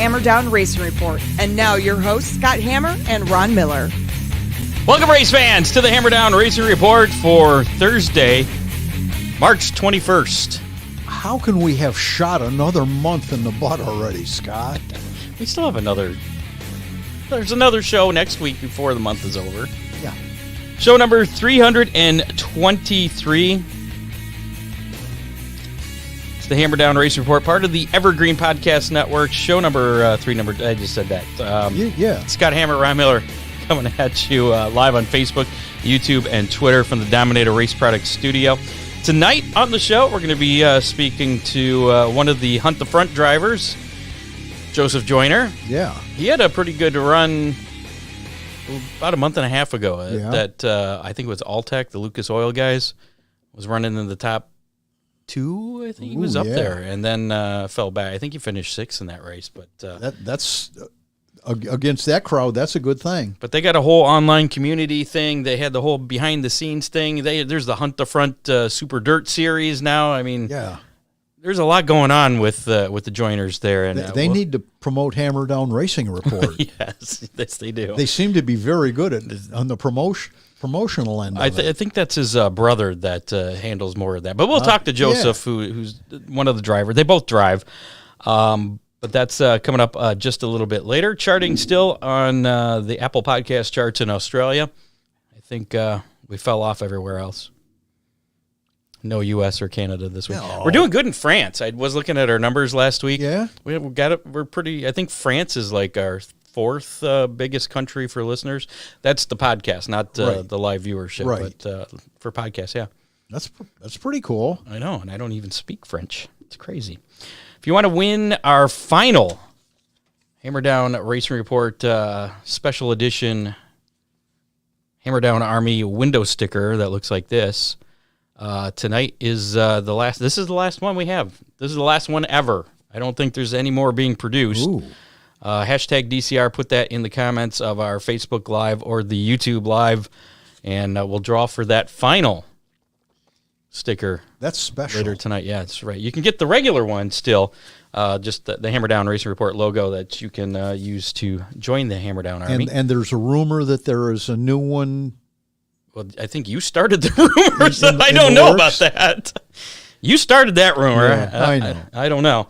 Hammer Down Racing Report. And now your hosts, Scott Hammer and Ron Miller. Welcome, race fans, to the Hammer Down Racing Report for Thursday, March 21st. How can we have shot another month in the butt already, Scott? We still have there's another show next week before the month is over. Yeah. Show number 323. It's the Hammer Down Racing Report, part of the Evergreen Podcast Network. Show number I just said that. Yeah. Scott Hammer, Ron Miller, coming at you live on Facebook, YouTube, and Twitter from the Dominator Race Products studio. Tonight on the show, we're going to be speaking to one of the Hunt the Front drivers, Joseph Joyner. Yeah. He had a pretty good run about a month and a half ago. That I think it was Alltech, the Lucas Oil guys, was running in the top 2. I think he was up there, and then fell back. I think he finished 6th in that race. But that's against that crowd. That's a good thing. But they got a whole online community thing. They had the whole behind the scenes thing. There's the Hunt the Front Super Dirt series now. I mean, there's a lot going on with the Joyners there, and they need to promote Hammer Down Racing Report. Yes, they do. They seem to be very good on the promotional end. I think that's his brother that handles more of that. But we'll talk to Joseph, who's one of the drivers. They both drive, but that's coming up just a little bit later. Charting still on the Apple Podcast charts in Australia. I think we fell off everywhere else. No U.S. or Canada this week. No. We're doing good in France. I was looking at our numbers last week. Yeah, we got it. We're pretty. I think France is like our 4th biggest country for listeners. That's the podcast, not the live viewership. Right. But for podcasts, yeah. That's pretty cool. I know, and I don't even speak French. It's crazy. If you want to win our final Hammer Down Racing Report special edition Hammer Down Army window sticker that looks like this, tonight is the last. This is the last one we have. This is the last one ever. I don't think there's any more being produced. Ooh. Hashtag DCR, put that in the comments of our Facebook Live or the YouTube Live, and we'll draw for that final sticker. That's special. Later tonight. Yeah, that's right. You can get the regular one still, just the Hammer Down Racing Report logo that you can use to join the Hammer Down Army. And there's a rumor that there is a new one. Well, I think you started the rumor, so I don't know about that. You started that rumor. Yeah, I know. I don't know.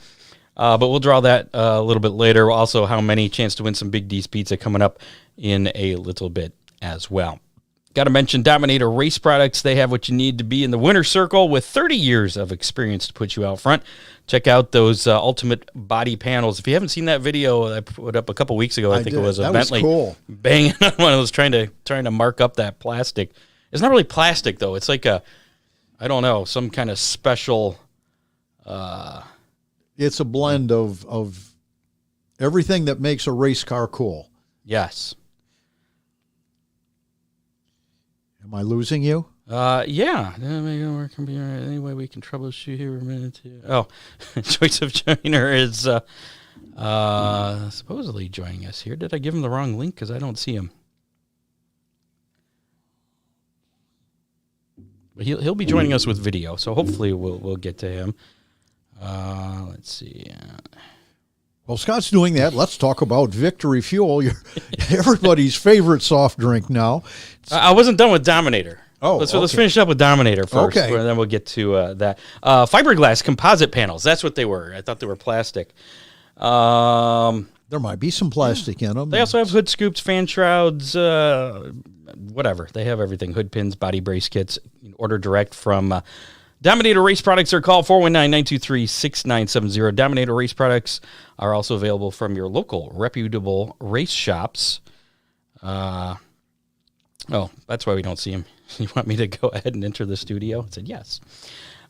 But we'll draw that a little bit later. Also, how many chance to win some Big D's Pizza coming up in a little bit as well. Got to mention Dominator Race Products. They have what you need to be in the winner's circle with 30 years of experience to put you out front. Check out those ultimate body panels. If you haven't seen that video I put up a couple weeks ago, I think it was a Bentley cool. Banging on one of those trying to mark up that plastic. It's not really plastic though. It's like some kind of special. It's a blend of everything that makes a race car cool. Yes. Am I losing you? Yeah. Any way we can troubleshoot here a minute. Oh, Joseph Joyner is supposedly joining us here. Did I give him the wrong link? Because I don't see him. But he'll be joining us with video, so hopefully we'll get to him. Let's see. Well, Scott's doing that. Let's talk about Victory Fuel, everybody's favorite soft drink now. I wasn't done with Dominator. Oh, let's finish up with Dominator first. Okay. And then we'll get to that. Fiberglass composite panels. That's what they were. I thought they were plastic. There might be some plastic in them. They also have hood scoops, fan shrouds, whatever. They have everything. Hood pins, body brace kits. You can order direct from Dominator Race Products. Are called 419-923-6970. Dominator Race Products are also available from your local reputable race shops. Oh, that's why we don't see him. You want me to go ahead and enter the studio? I said yes.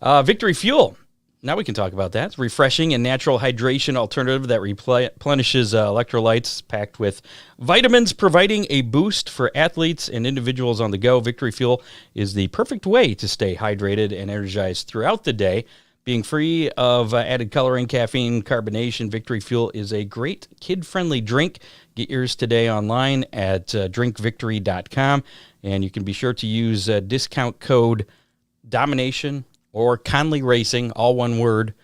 Victory Fuel. Now we can talk about that. It's refreshing and natural hydration alternative that replenishes electrolytes packed with vitamins, providing a boost for athletes and individuals on the go. Victory Fuel is the perfect way to stay hydrated and energized throughout the day. Being free of added coloring, caffeine, carbonation, Victory Fuel is a great kid-friendly drink. Get yours today online at drinkvictory.com, and you can be sure to use discount code DOMINATION or Conley Racing, all one word,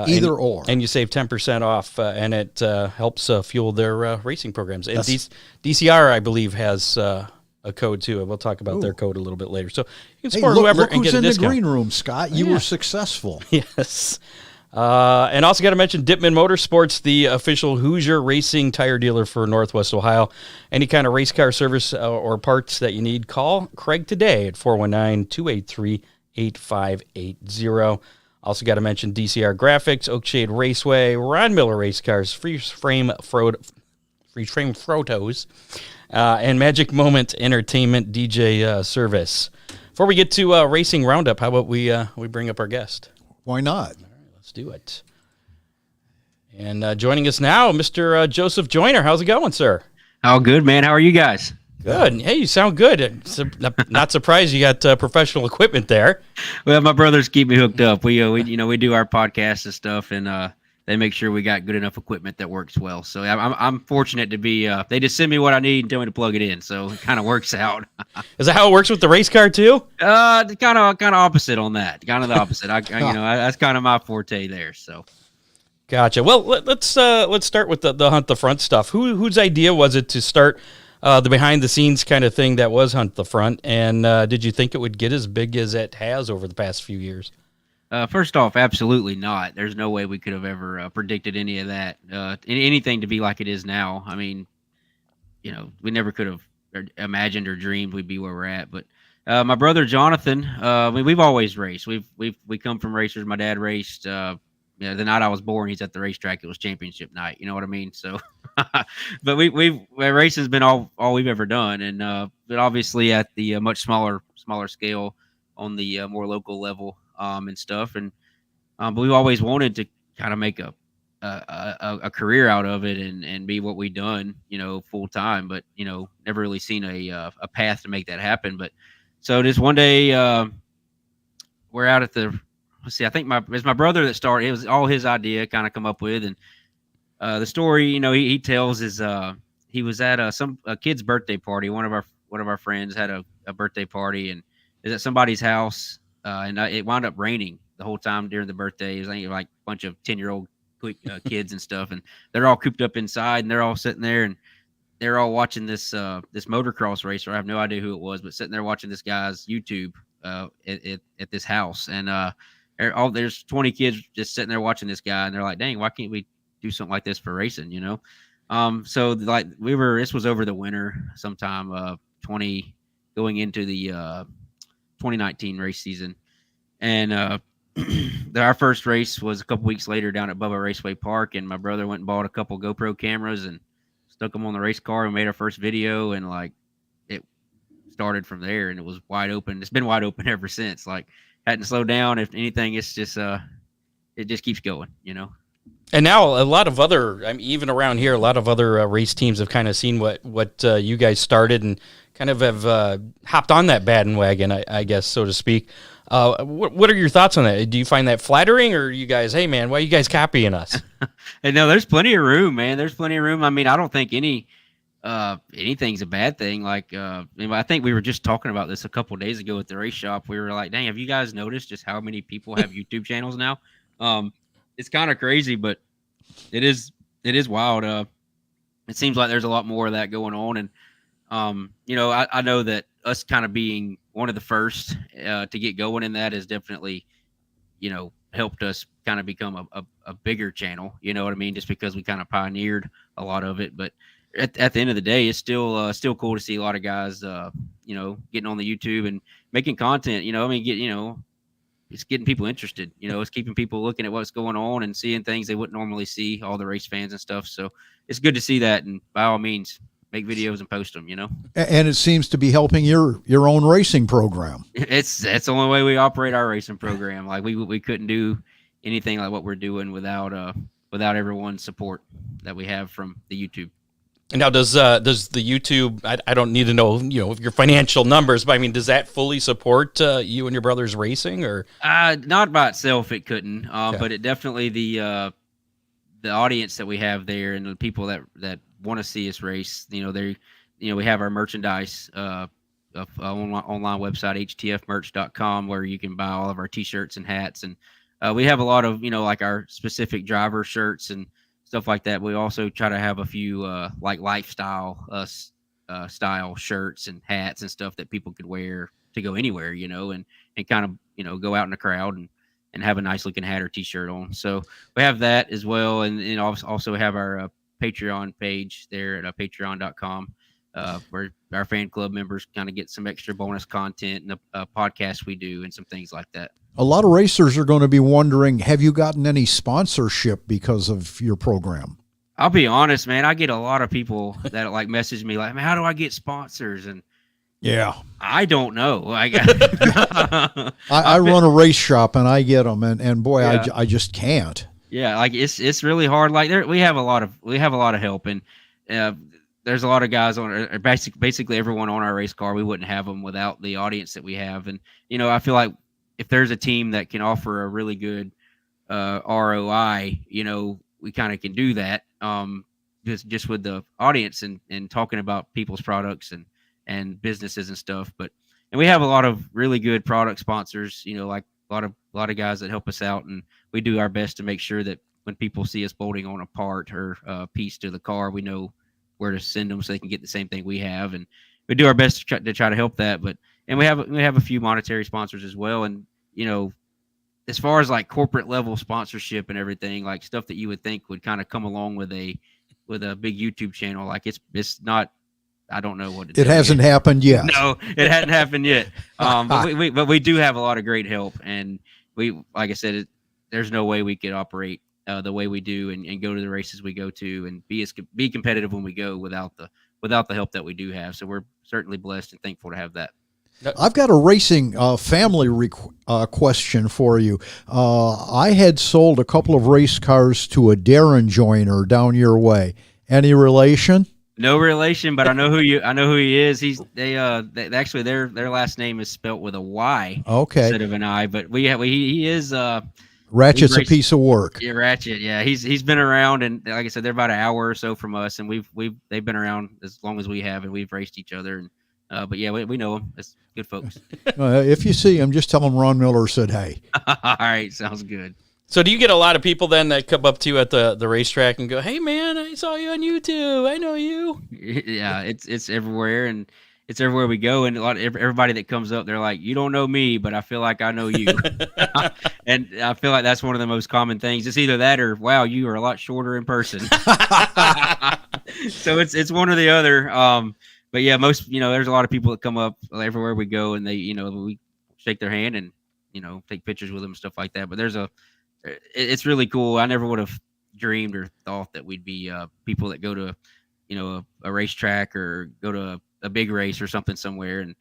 Either or. And you save 10% off, and it helps fuel their racing programs. And DCR, I believe, has a code too. We'll talk about their code a little bit later. So you can support whoever look and who's get a in discount. the green room, Scott. You were successful. Yes. And also got to mention Dittman Motorsports, the official Hoosier racing tire dealer for Northwest Ohio. Any kind of race car service or parts that you need, call Craig today at 419-283-8580. Also got to mention DCR Graphics, Oakshade Raceway, Ron Miller Race Cars, Freeze Frame Photos, and Magic Moment Entertainment DJ Service. Before we get to Racing Roundup, how about we bring up our guest? Why not? Let's do it. And joining us now, Mr. Joseph Joyner. How's it going, sir? Oh, good, man. How are you guys? Good. Hey, you sound good. Not surprised you got professional equipment there. Well, my brothers keep me hooked up. We do our podcasts and stuff, and they make sure we got good enough equipment that works well. So I'm fortunate to be. They just send me what I need and tell me to plug it in, so it kind of works out. Is that how it works with the race car too? Kind of opposite on that. Kind of the opposite. That's kind of my forte there. So. Gotcha. Well, let's start with the Hunt the Front stuff. Whose idea was it to start the behind the scenes kind of thing that was Hunt the Front, and did you think it would get as big as it has over the past few years? First off, absolutely not. There's no way we could have ever predicted any of that. Anything to be like it is now. I mean, we never could have imagined or dreamed we'd be where we're at. But my brother Jonathan, we've always raced. We come from racers. My dad raced. The night I was born, he's at the racetrack. It was championship night. You know what I mean? So, but racing's been all we've ever done, and but obviously at the much smaller scale, on the more local level, and stuff. And but we've always wanted to kind of make a career out of it and be what we done, full time. But never really seen a path to make that happen. But so this one day, we're out at the. Let's see. I think it's my brother that started. It was all his idea, kind of come up with, and the story, he tells is he was at a kid's birthday party. One of our friends had a birthday party, and is at somebody's house, and it wound up raining the whole time during the birthday. It was like a bunch of 10-year-old kids and stuff, and they're all cooped up inside, and they're all sitting there, and they're all watching this motocross racer. I have no idea who it was, but sitting there watching this guy's YouTube at this house, and there's 20 kids just sitting there watching this guy, and they're like, dang, why can't we do something like this for racing, so like this was over the winter sometime, going into the 2019 race season, and our first race was a couple weeks later down at Bubba Raceway Park, and my brother went and bought a couple GoPro cameras and stuck them on the race car and made our first video, and like it started from there, and it was wide open. It's been wide open ever since. Like, hadn't slowed down. If anything, it's just it just keeps going, And now a lot of other, even around here, a lot of other race teams have kind of seen what you guys started and kind of have hopped on that bandwagon, I guess, so to speak. What are your thoughts on that? Do you find that flattering, or are you guys, hey man, why are you guys copying us? And no, there's plenty of room, man. There's plenty of room. I mean, I don't think anything's a bad thing. Like, I think we were just talking about this a couple of days ago at the race shop. We were like, dang, have you guys noticed just how many people have YouTube channels now? It's kind of crazy, but it is wild. It seems like there's a lot more of that going on. And, I know that us kind of being one of the first to get going in that has definitely, helped us kind of become a bigger channel, you know what I mean? Just because we kind of pioneered a lot of it. But at the end of the day, it's still cool to see a lot of guys, getting on the YouTube and making content, it's getting people interested, it's keeping people looking at what's going on and seeing things they wouldn't normally see, all the race fans and stuff. So it's good to see that. And by all means, make videos and post them, And it seems to be helping your own racing program. That's the only way we operate our racing program. Like we couldn't do anything like what we're doing without everyone's support that we have from the YouTube. And now, does the YouTube? I don't need to know, your financial numbers, but does that fully support you and your brother's racing, or? Not by itself, it couldn't. Okay. But it definitely the audience that we have there and the people that want to see us race. We have our merchandise online website, htfmerch.com, where you can buy all of our t-shirts and hats, and We have a lot of, like our specific driver shirts and stuff like that. We also try to have a few like lifestyle style shirts and hats and stuff that people could wear to go anywhere, and kind of, go out in the crowd and have a nice looking hat or t-shirt on. So we have that as well. And also have our Patreon page there at patreon.com. Where our fan club members kind of get some extra bonus content and a podcast we do and some things like that. A lot of racers are going to be wondering, have you gotten any sponsorship because of your program? I'll be honest, man. I get a lot of people that like message me like, man, how do I get sponsors? And yeah, I don't know. I run a race shop and I get them, and boy, Yeah. I just can't. Yeah, like it's really hard. Like we have a lot of help, and there's a lot of guys on basically everyone on our race car. We wouldn't have them without the audience that we have, and I feel like if there's a team that can offer a really good ROI, we kind of can do that. Just with the audience and talking about people's products and businesses and stuff. And we have a lot of really good product sponsors, like a lot of guys that help us out, and we do our best to make sure that when people see us bolting on a part or a piece to the car, we know where to send them so they can get the same thing we have, and we do our best to try to help that. And we have a few monetary sponsors as well, and as far as like corporate level sponsorship and everything, like stuff that you would think would kind of come along with a big YouTube channel, like it's not. I don't know what it hasn't happened yet. No, it hadn't happened yet. But we do have a lot of great help, and we, like I said, there's no way we could operate the way we do and go to the races we go to and be competitive when we go without the help that we do have. So we're certainly blessed and thankful to have that. I've got a racing family question for you. I had sold a couple of race cars to a Darren Joyner down your way. Any relation? No relation, but I know who he is. Actually their last name is spelt with a Y instead of an I. But he is Ratchet's a piece of work. Yeah, Ratchet. Yeah, he's been around, and like I said, they're about an hour or so from us, and they've been around as long as we have, and we've raced each other. And but yeah, we know them. It's good folks. If you see him, just tell them Ron Miller said hey. All right, sounds good. So do you get a lot of people then that come up to you at the racetrack and go, "Hey man, I saw you on YouTube. I know you." Yeah, it's everywhere, and it's everywhere we go. And everybody that comes up, they're like, "You don't know me, but I feel like I know you." And I feel like that's one of the most common things. It's either that or, "Wow, you are a lot shorter in person." So it's one or the other. But yeah, there's a lot of people that come up everywhere we go, and they we shake their hand and take pictures with them and stuff like that. But it's really cool. I never would have dreamed or thought that we'd be people that go to, a racetrack or go to a big race or something somewhere, and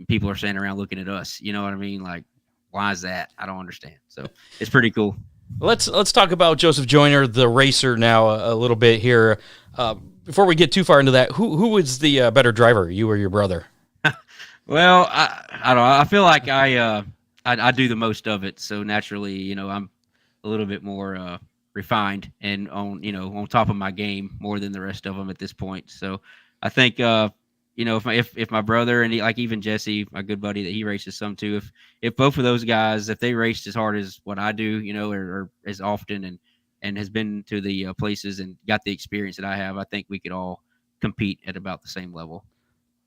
people are standing around looking at us. You know what I mean? Like, why is that? I don't understand. So it's pretty cool. Let's talk about Joseph Joyner, the racer, now a little bit here. Before we get too far into that, who is the better driver, you or your brother? Well, I don't know. I feel like I do the most of it, so naturally, I'm a little bit more refined and on top of my game more than the rest of them at this point. So I think if my brother and even Jesse, my good buddy that he races some too, if both of those guys, if they raced as hard as what I do, or as often and has been to the places and got the experience that I have, I think we could all compete at about the same level.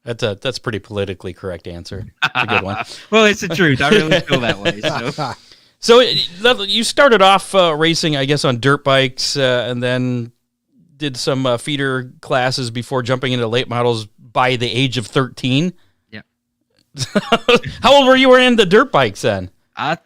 That's a pretty politically correct answer. A good one. Well, it's the truth. I really feel that way. So you started off racing, I guess, on dirt bikes, and then did some feeder classes before jumping into late models by the age of 13. Yeah. How old were you in the dirt bikes then? I'm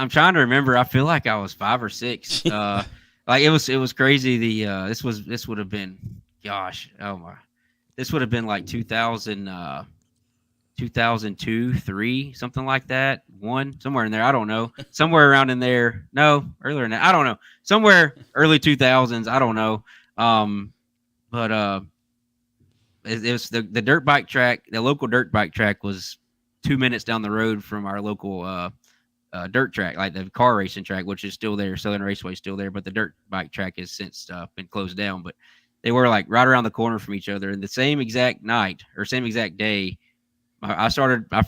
trying to remember. I feel like I was 5 or 6. Like it was crazy. This would have been, this would have been like 2000. 2002, 3, something like that. 1, somewhere in there. I don't know. Somewhere around in there. No, earlier than that. I don't know. Somewhere early 2000s. I don't know. But it was the dirt bike track. The local dirt bike track was 2 minutes down the road from our local dirt track, like the car racing track, which is still there. Southern Raceway is still there, but the dirt bike track has since been closed down. But they were like right around the corner from each other. And the same exact night or same exact day, I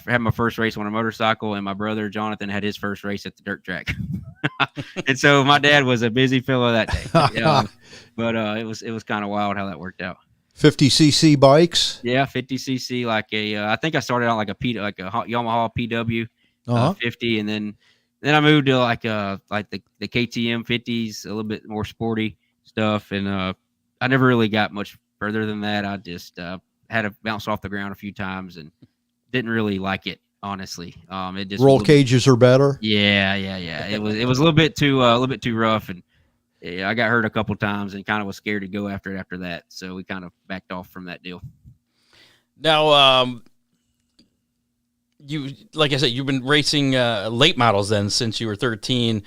had my first race on a motorcycle, and my brother Jonathan had his first race at the dirt track. And so my dad was a busy fellow that day. But it was kind of wild how that worked out. 50cc bikes. Yeah, 50cc, like I think I started out like a Yamaha PW Uh-huh. 50, and then I moved to like the KTM 50s, a little bit more sporty stuff, and I never really got much further than that. I just had to bounce off the ground a few times and didn't really like it, honestly. It just Roll cages are better. yeah. It was a little bit too rough, and yeah, I got hurt a couple times and kind of was scared to go after it after that. So we kind of backed off from that deal. Now, you, like I said, you've been racing late models then since you were 13.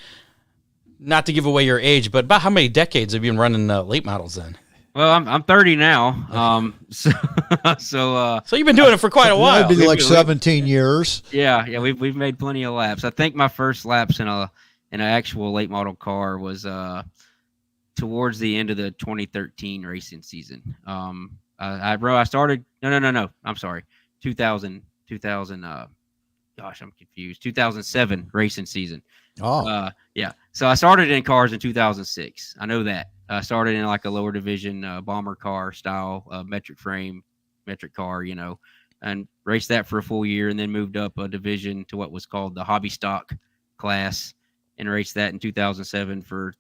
Not to give away your age, but about how many decades have you been running late models then? Well, I'm 30 now. So you've been doing it for quite a while. That'd be like 17 years. Yeah, we've made plenty of laps. I think my first laps in an actual late model car was towards the end of the 2013 racing season. I started no. I'm sorry, 2000. Gosh, I'm confused. 2007 racing season. Oh, Yeah. So I started in cars in 2006. I know that. I started in like a lower division bomber car style metric car, and raced that for a full year, and then moved up a division to what was called the hobby stock class, and raced that in 2007 for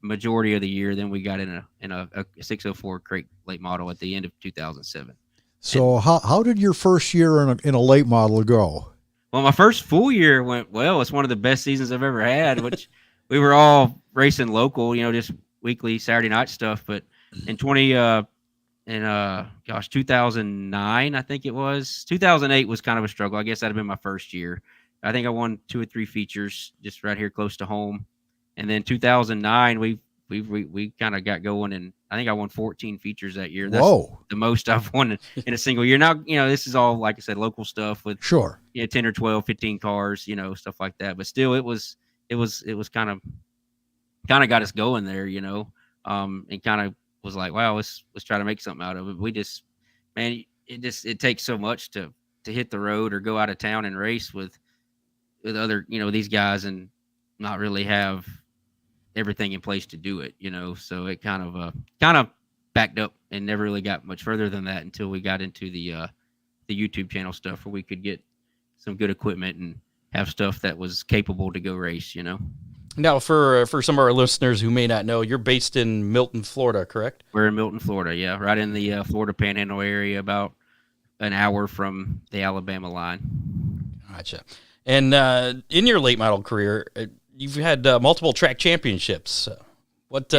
majority of the year. Then we got in a 604 crate late model at the end of 2007. so how did your first year in a late model go? Well, my first full year went well. It's one of the best seasons I've ever had, which we were all racing local, just weekly Saturday night stuff. But in 2009, I think it was 2008 was kind of a struggle. I guess that'd have been my first year. I think I won 2 or 3 features just right here close to home. And then 2009, we kind of got going, and I think I won 14 features that year. That's Whoa. the most I've won in a single year. Now, this is all, like I said, local stuff with Sure. 10 or 12, 15 cars, stuff like that. But still, it was kind of got us going there, and kind of was like, wow, let's try to make something out of it. We just, man, it takes so much to hit the road or go out of town and race with other, these guys, and not really have everything in place to do it, so it kind of backed up and never really got much further than that until we got into the YouTube channel stuff, where we could get some good equipment and have stuff that was capable to go race, Now, for some of our listeners who may not know, you're based in Milton, Florida, correct? We're in Milton, Florida. Yeah. Right in the Florida Panhandle area, about an hour from the Alabama line. Gotcha. And in your late model career, you've had multiple track championships. What?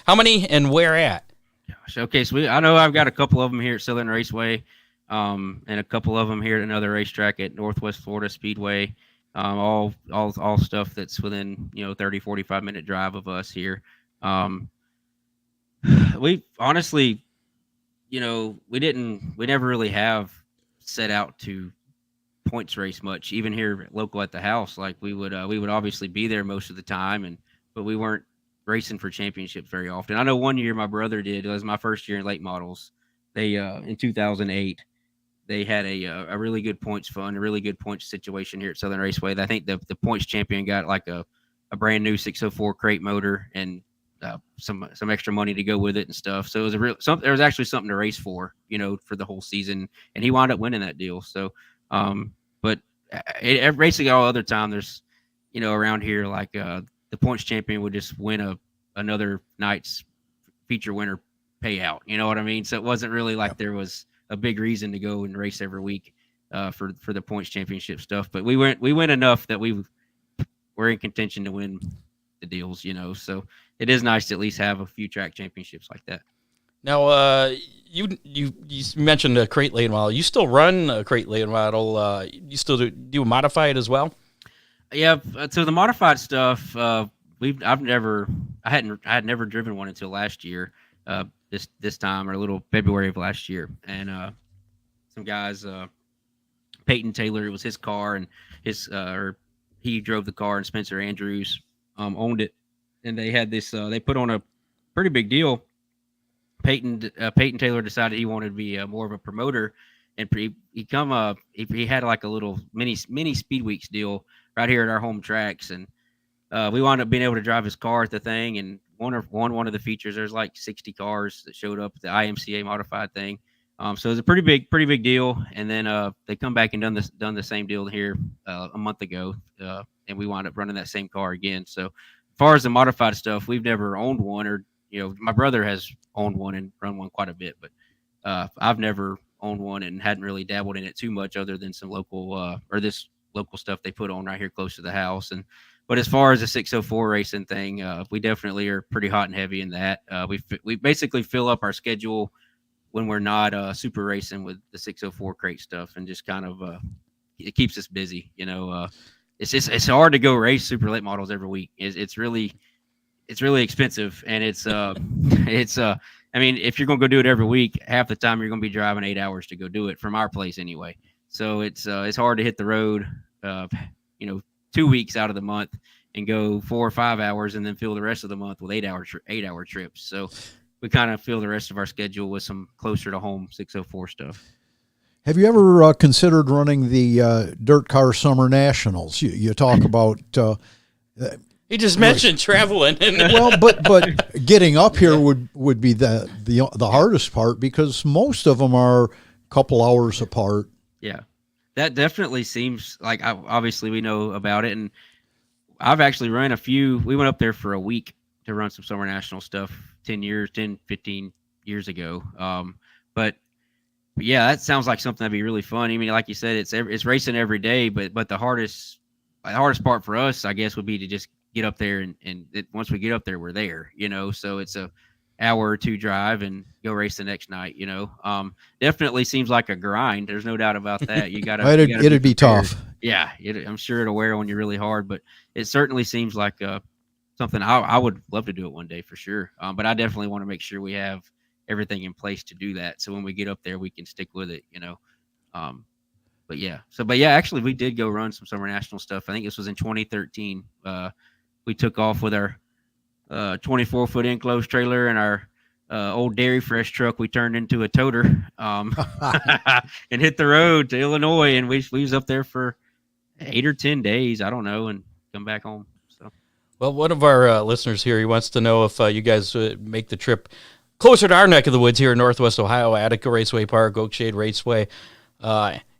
How many and where at? Gosh, okay, so I know I've got a couple of them here at Southern Raceway, and a couple of them here at another racetrack at Northwest Florida Speedway. All stuff that's within 30, 45-minute drive of us here. We honestly, we never really have set out to points race much, even here local at the house. Like we would obviously be there most of the time, but we weren't racing for championships very often. I know one year my brother did. It was my first year in late models. They in 2008 they had a really good points fund, a really good points situation here at Southern Raceway. I think the points champion got like a brand new 604 crate motor and some extra money to go with it and stuff. So it was there was actually something to race for, for the whole season, and he wound up winning that deal. So but racing all other time, there's, around here, like the points champion would just win another night's feature winner payout. You know what I mean? So it wasn't really like there was a big reason to go and race every week for the points championship stuff. But we went enough that we were in contention to win the deals. So it is nice to at least have a few track championships like that. Now, you mentioned a crate late model. You still run a crate late model. You still do modify it as well? Yeah. So the modified stuff, I had never driven one until last year. This time, or a little February of last year, and some guys, Peyton Taylor, it was his car, and he drove the car, and Spencer Andrews owned it, and they had this. They put on a pretty big deal. Peyton Taylor decided he wanted to be more of a promoter, and he had like a little mini Speed Weeks deal right here at our home tracks, and we wound up being able to drive his car at the thing, and one of the features. There's like 60 cars that showed up at the IMCA modified thing. So it's a pretty big deal. And then they come back and done the same deal here a month ago, and we wound up running that same car again. So as far as the modified stuff, we've never owned one, or my brother has owned one and run one quite a bit, but I've never owned one and hadn't really dabbled in it too much, other than some local or this local stuff they put on right here close to the house. And but as far as the 604 racing thing, we definitely are pretty hot and heavy in that. We basically fill up our schedule when we're not super racing with the 604 crate stuff, and just kind of it keeps us busy. It's hard to go race super late models every week. It's really expensive, and it's I mean, if you're gonna go do it every week, half the time you're gonna be driving 8 hours to go do it from our place anyway. So it's hard to hit the road, 2 weeks out of the month and go 4 or 5 hours, and then fill the rest of the month with 8 hour trips. So we kind of fill the rest of our schedule with some closer to home 604 stuff. Have you ever considered running the Dirt Car Summer Nationals? You talk about. He just mentioned traveling. Well, but getting up here would be the hardest part, because most of them are a couple hours apart. Yeah, that definitely seems like, obviously we know about it, and I've actually run a few. We went up there for a week to run some Summer National stuff 10, 15 years ago. But yeah, that sounds like something that'd be really fun. I mean, like you said, it's racing every day, but the hardest part for us, I guess, would be to just get up there, and once we get up there, we're there, so it's a hour or two drive and go race the next night. Definitely seems like a grind. There's no doubt about that. You gotta it'd be tough. Yeah, I'm sure it'll wear on you really hard, but it certainly seems like something I would love to do it one day for sure. But I definitely want to make sure we have everything in place to do that, so when we get up there, we can stick with it. But yeah, actually, we did go run some Summer National stuff. I think this was in 2013. We took off with our 24-foot enclosed trailer and our old Dairy Fresh truck. We turned into a toter and hit the road to Illinois, and we was up there for 8 or 10 days, I don't know, and come back home. So, well, one of our listeners here, he wants to know if you guys make the trip closer to our neck of the woods here in Northwest Ohio, Attica Raceway Park, Oakshade Raceway.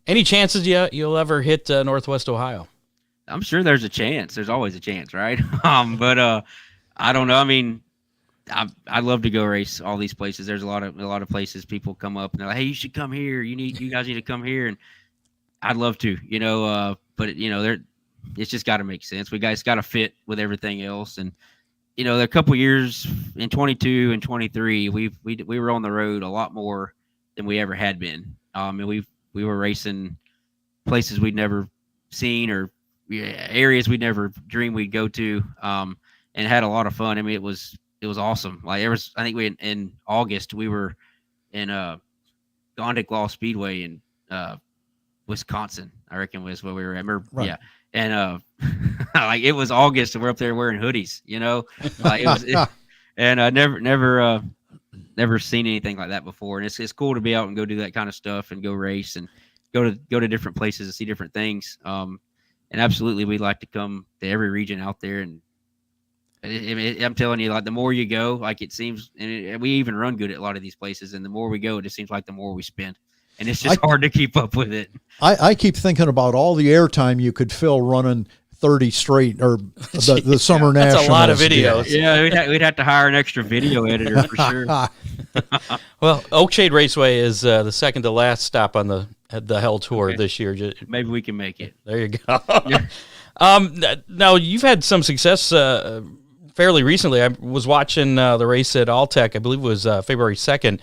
Any chances you'll ever hit Northwest Ohio? I'm sure there's a chance. There's always a chance, right? But I don't know. I mean, I'd love to go race all these places. There's a lot of places people come up and they're like, "Hey, you should come here. You guys need to come here." And I'd love to, but it's just got to make sense. It's got to fit with everything else. And a couple years in 22 and 23, we were on the road a lot more than we ever had been. And we were racing places we'd never seen, or areas we'd never dreamed we'd go to, and had a lot of fun. I mean, it was awesome. Like, I think in August we were in Gondik Law Speedway in Wisconsin, I reckon was where we were at. Right. Yeah, and like, it was August and we're up there wearing hoodies, like and I never seen anything like that before. And it's cool to be out and go do that kind of stuff and go race and go to different places and see different things. And absolutely, we'd like to come to every region out there. And I'm telling you, like, the more you go, like, it seems, and we even run good at a lot of these places, and the more we go, it just seems like the more we spend. And it's just hard to keep up with it. I keep thinking about all the airtime you could fill running 30 straight, or the Summer Nationals. That's a lot of videos. Yeah, we'd have to hire an extra video editor for sure. Well, Oakshade Raceway is the second to last stop on the Hell Tour this year. Maybe we can make it. There you go. Now, you've had some success fairly recently. I was watching the race at Alltech. I believe it was February 2nd.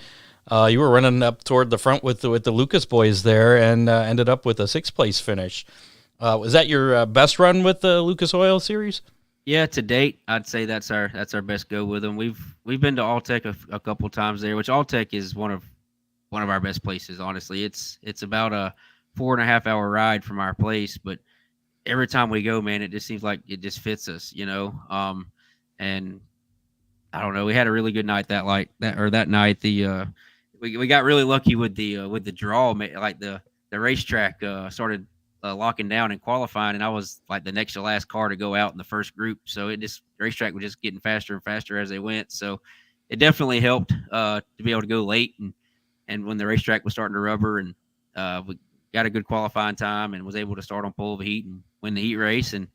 You were running up toward the front with the Lucas boys there, and ended up with a 6th place finish. Was that your best run with the Lucas Oil Series? Yeah, to date, I'd say that's our best go with them. We've been to Alltech a couple times there, which Alltech is one of our best places. Honestly, it's about a 4.5 hour ride from our place, but every time we go, man, it just seems like it just fits us, and I don't know. We had a really good night that night. We got really lucky with the draw. Like, the racetrack started locking down and qualifying, and I was like the next to last car to go out in the first group. So the racetrack was just getting faster and faster as they went. So it definitely helped to be able to go late, and when the racetrack was starting to rubber, and we got a good qualifying time and was able to start on pole of heat and win the heat race. And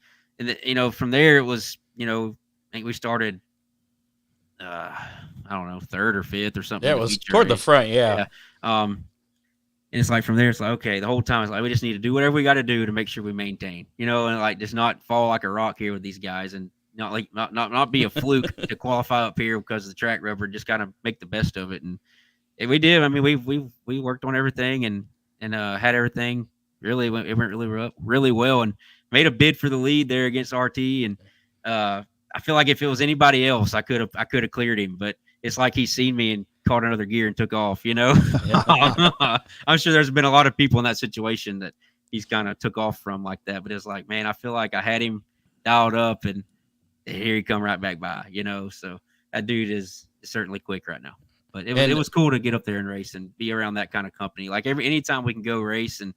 from there it was, I think we started, I don't know, third or fifth or something. Yeah, it was toward the front. Yeah. And it's like from there, it's like, okay, the whole time it's like we just need to do whatever we got to do to make sure we maintain, and like just not fall like a rock here with these guys, and not be a fluke to qualify up here because of the track rubber. Just kind of make the best of it, and we did. I mean, we worked on everything and had everything it went really well, and made a bid for the lead there against RT. And I feel like if it was anybody else, I could have cleared him, but it's like he's seen me and caught another gear and took off. I'm sure there's been a lot of people in that situation that he's kind of took off from like that, but it's like, man, I feel like I had him dialed up, and here he come right back by. So that dude is certainly quick right now. But it was cool to get up there and race and be around that kind of company. Like anytime we can go race and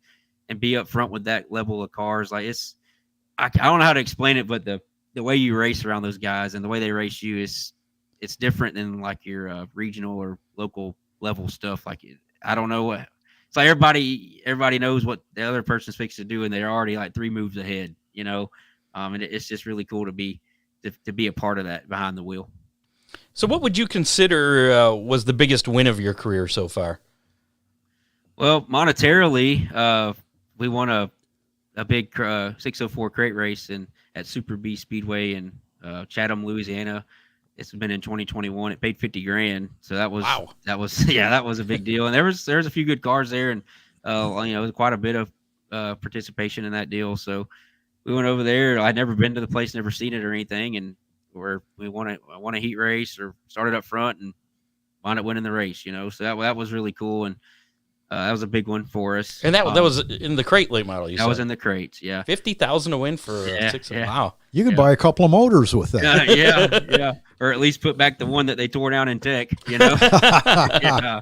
be up front with that level of cars, like I don't know how to explain it, but the way you race around those guys and the way they race you it's different than like your regional or local level stuff. Like I don't know what it's like. Everybody knows what the other person's fixed to do, and they're already like 3 moves ahead. And it's just really cool to be a part of that behind the wheel. So what would you consider was the biggest win of your career so far? Well, monetarily, we won a big 604 crate race at Super B Speedway in Chatham, Louisiana. It's been in 2021. It paid $50,000, so that was wow. That was a big deal. And there was a few good cars there, and quite a bit of participation in that deal. So we went over there. I'd never been to the place, never seen it or anything, and we won a heat race, or started up front and wound up winning the race. So that was really cool, and that was a big one for us. And that was in the crate late model. Was in the crates. Yeah, 50,000 to win for 6. Yeah. Wow, you could buy a couple of motors with that. Yeah, or at least put back the one that they tore down in Tech. Yeah.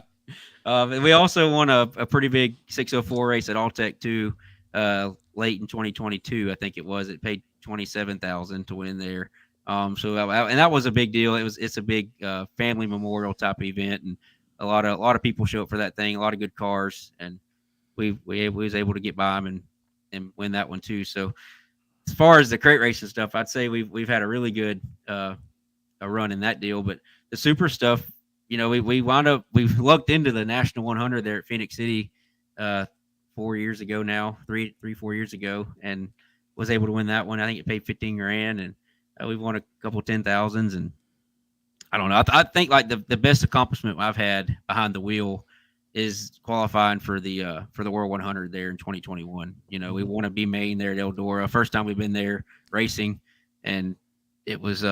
We also won a pretty big 604 race at Alltech too, late in 2022. I think it was. It paid $27,000 to win there. So that was a big deal. It's a big family memorial type event, and a lot of people show up for that thing. A lot of good cars, and we was able to get by them and win that one too. So as far as the crate racing stuff, I'd say we've had a really good a run in that deal. But the super stuff, we lucked into the National 100 there at Phoenix City 4 years ago now, 4 years ago, and was able to win that one. I think it paid $15,000, and we've won a couple 10,000s, and I don't know. I think like the best accomplishment I've had behind the wheel is qualifying for the World 100 there in 2021. We won a B main there at Eldora. First time we've been there racing, and it was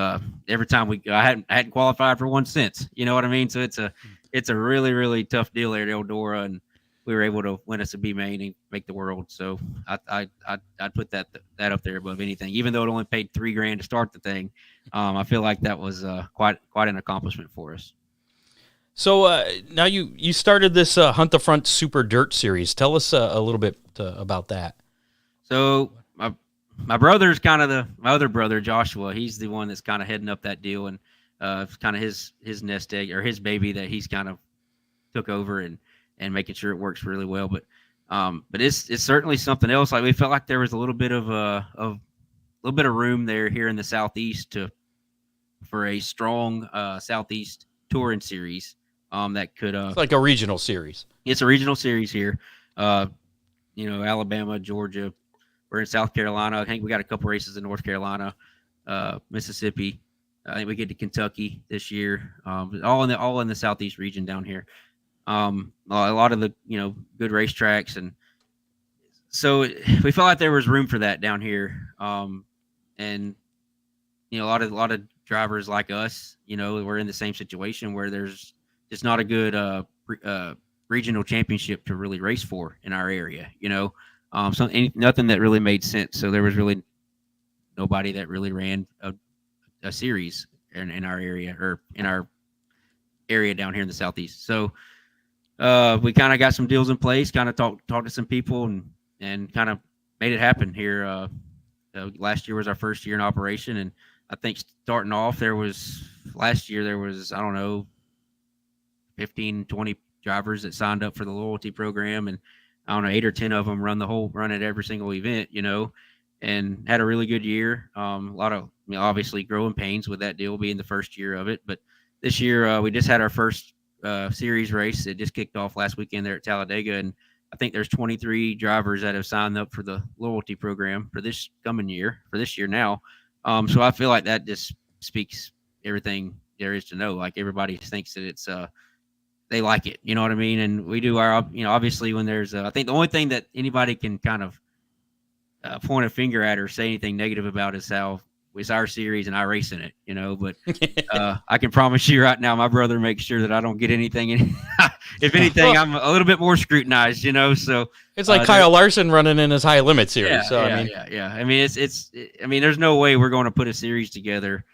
every time I hadn't qualified for one since. You know what I mean? So it's a really, really tough deal there at Eldora, and we were able to win us a B main and make the world. So I'd put that up there above anything, even though it only paid $3,000 to start the thing. I feel like that was quite an accomplishment for us. So now you started this Hunt the Front Super Dirt Series. Tell us a little bit about that. So my brother's kind of my other brother, Joshua. He's the one that's kind of heading up that deal, and it's kind of his nest egg or his baby that he's kind of took over and making sure it works really well. But it's certainly something else. Like we felt like there was a little bit of room there here in the Southeast for a strong Southeast touring series that could it's like a regional series. It's a regional series here. Alabama, Georgia. We're in South Carolina. I think we got a couple races in North Carolina, Mississippi. I think we get to Kentucky this year. All in the Southeast region down here. A lot of the good racetracks, and so we felt like there was room for that down here. And a lot of drivers like us, we're in the same situation where there's just not a good regional championship to really race for in our area. Nothing that really made sense. So there was really nobody that really ran a series in our area or in our area down here in the Southeast. So we kind of got some deals in place, kind of talked to some people and kind of made it happen here. Last year was our first year in operation, and I think starting off last year there was, I don't know, 15, 20 drivers that signed up for the loyalty program, and I don't know, 8 or 10 of them run at every single event, and had a really good year. A lot of, obviously growing pains with that deal being the first year of it, but this year we just had our first series race. It just kicked off last weekend there at Talladega, and I think there's 23 drivers that have signed up for the loyalty program for this year now. So I feel like that just speaks everything there is to know. Like, everybody thinks that it's they like it, you know what I mean? And we do our, obviously when there's, I think the only thing that anybody can kind of point a finger at or say anything negative about is how it's our series and I race in it, but I can promise you right now, my brother makes sure that I don't get anything. If anything, I'm a little bit more scrutinized, so it's like Kyle Larson running in his high limit series. Yeah. I mean, there's no way we're going to put a series together,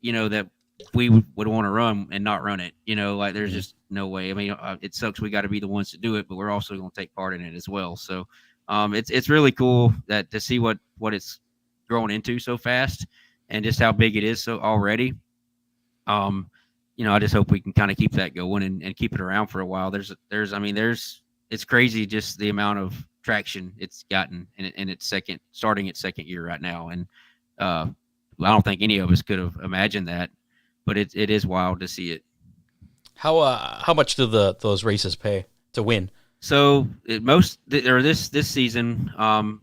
that we would want to run and not run it, like there's just no way. I mean, it sucks. We got to be the ones to do it, but we're also going to take part in it as well. So it's really cool that to see what it's growing into so fast and just how big it is so already. I just hope we can kind of keep that going and keep it around for a while. It's crazy just the amount of traction it's gotten in its starting its second year right now. And I don't think any of us could have imagined that, but it is wild to see it. How much do those races pay to win? So this season,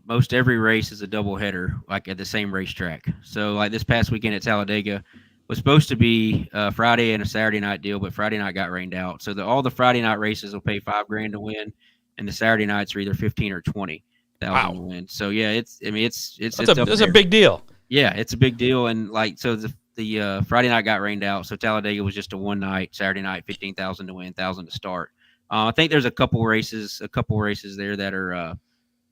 most every race is a double header, like at the same racetrack. So like this past weekend at Talladega was supposed to be a Friday and a Saturday night deal, but Friday night got rained out. So all the Friday night races will pay $5,000 to win, and the Saturday nights are either 15 or 20,000 to win. So yeah, it's a big deal. Yeah, it's a big deal, and like so the Friday night got rained out, so Talladega was just a one night. Saturday night, 15,000 to win, 1,000 to start. I think there's a couple races there that are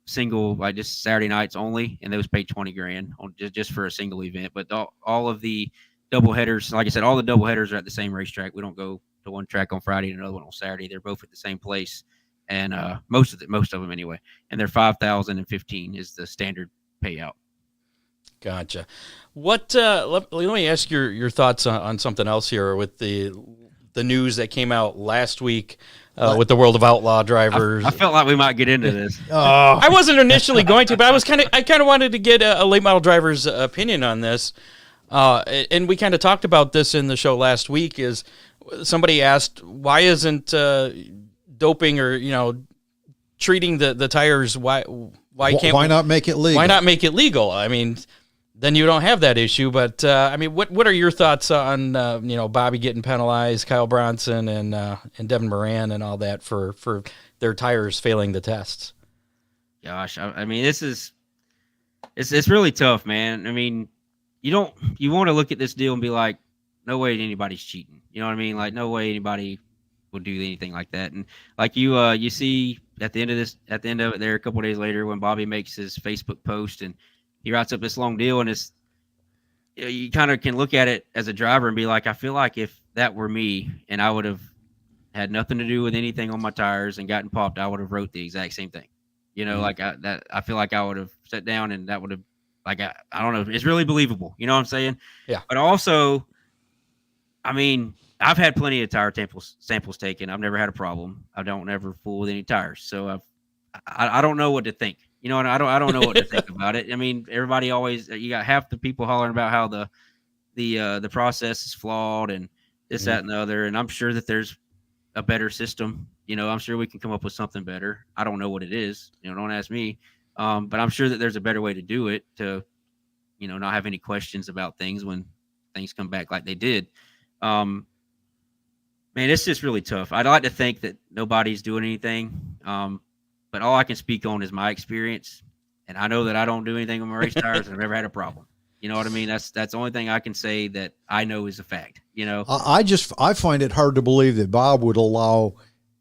single, like just Saturday nights only, and those pay $20,000 just for a single event. But all of the double headers, like I said, all the double headers are at the same racetrack. We don't go to one track on Friday and another one on Saturday. They're both at the same place, and most of them anyway. And they're 5,000 and 15 is the standard payout. Gotcha. What? Let me ask your thoughts on something else here with the news that came out last week with the World of Outlaw drivers. I felt like we might get into this. I wasn't initially going to, but I kind of wanted to get a late model driver's opinion on this. And we kind of talked about this in the show last week. Is somebody asked why isn't doping or treating the tires? Why not make it legal? Why not make it legal? I mean, then you don't have that issue. But what are your thoughts on Bobby getting penalized, Kyle Bronson and Devin Moran and all that for their tires failing the tests? Gosh, I mean, it's really tough, man. I mean, you want to look at this deal and be like, no way anybody's cheating. You know what I mean? Like, no way anybody would do anything like that. And like you see at the end of it there, a couple of days later, when Bobby makes his Facebook post and he writes up this long deal, and you kind of can look at it as a driver and be like, I feel like if that were me and I would have had nothing to do with anything on my tires and gotten popped, I would have wrote the exact same thing. Like I feel like I would have sat down and that would have, like, I don't know. It's really believable. You know what I'm saying? Yeah. But also, I mean, I've had plenty of tire samples taken. I've never had a problem. I don't ever fool with any tires. So I don't know what to think. And I don't know what to think about it. I mean, everybody always, you got half the people hollering about how the process is flawed and this, that, and the other. And I'm sure that there's a better system. I'm sure we can come up with something better. I don't know what it is. Don't ask me. But I'm sure that there's a better way to do it to, not have any questions about things when things come back like they did. Man, it's just really tough. I'd like to think that nobody's doing anything. But all I can speak on is my experience. And I know that I don't do anything on my race tires and I've never had a problem. You know what I mean? That's the only thing I can say that I know is a fact, I find it hard to believe that Bob would allow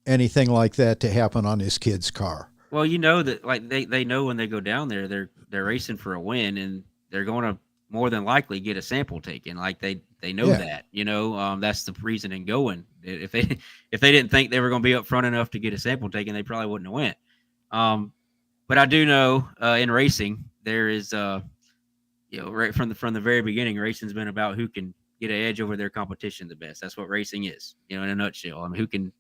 anything like that to happen on his kid's car. Well, that like they know when they go down there, they're racing for a win and they're going to more than likely get a sample taken. Like they know that, that's the reason in going. If they didn't think they were going to be up front enough to get a sample taken, they probably wouldn't have went. But I do know in racing there is right from the very beginning, racing's been about who can get an edge over their competition the best. That's what racing is, in a nutshell. I mean, who can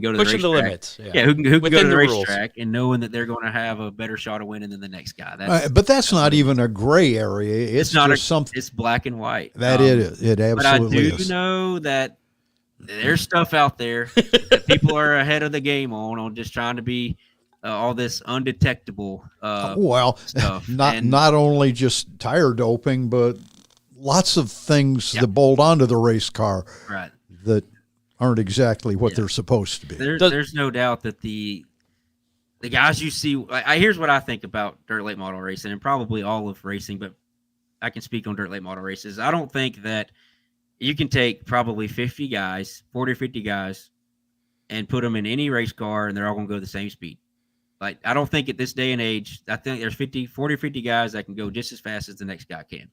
go to the Pushing the racetrack. limits. Yeah, who can go to Within the the rules. racetrack and knowing that they're going to have a better shot of winning than the next guy. But that's not even a gray area. It's not just something. It's black and white. That it is. It absolutely is. But I do know that there's stuff out there that people are ahead of the game on just trying to be all this undetectable stuff. Not only just tire doping, but lots of things that bolt onto the race car that aren't exactly what they're supposed to be. There's no doubt that the guys you see. Here's what I think about dirt late model racing, and probably all of racing, but I can speak on dirt late model races. I don't think that you can take probably 50 guys, 40 or 50 guys, and put them in any race car, and they're all going to go the same speed. Like, I don't think at this day and age, I think there's 40 or 50 guys that can go just as fast as the next guy can.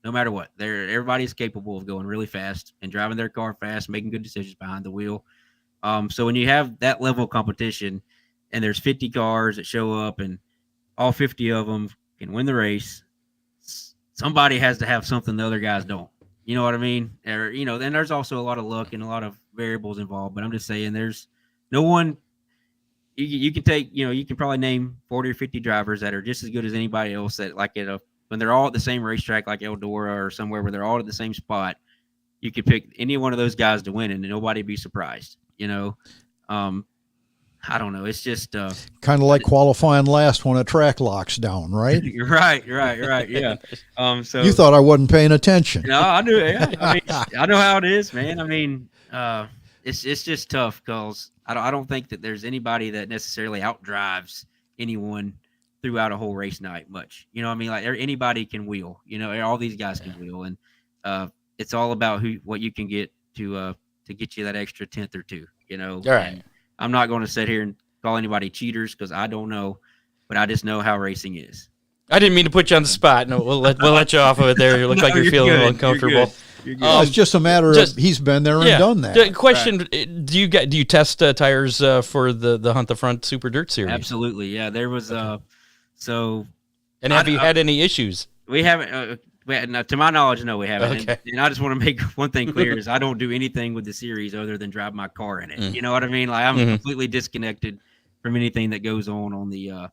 No matter what. Everybody's capable of going really fast and driving their car fast, making good decisions behind the wheel. So when you have that level of competition and there's 50 cars that show up and all 50 of them can win the race, somebody has to have something the other guys don't. You know what I mean? Or, then there's also a lot of luck and a lot of variables involved. But I'm just saying there's no one – you can take, you can probably name 40 or 50 drivers that are just as good as anybody else that when they're all at the same racetrack like Eldora or somewhere where they're all at the same spot, you could pick any one of those guys to win and nobody be surprised, I don't know. It's just kind of like qualifying last when a track locks down, right? You're right. Yeah. So you thought I wasn't paying attention. No, I knew. Yeah. I mean, I know how it is, man. I mean, it's just tough because I don't think that there's anybody that necessarily outdrives anyone throughout a whole race night much. You know what I mean? Like anybody can wheel, all these guys can wheel. And it's all about what you can get to get you that extra 10th or 2, All right. And I'm not going to sit here and call anybody cheaters because I don't know, but I just know how racing is. I didn't mean to put you on the spot. No, we'll let you off of it there. You look like you're feeling a little uncomfortable. You're good. It's just a matter of he's been there and done that. The question: do you test tires for the Hunt the Front Super Dirt Series? Absolutely, yeah. There was so. And have you had any issues? We haven't. To my knowledge, no, we haven't. Okay. And I just want to make one thing clear: is I don't do anything with the series other than drive my car in it. You know what I mean? Like I'm completely disconnected from anything that goes on the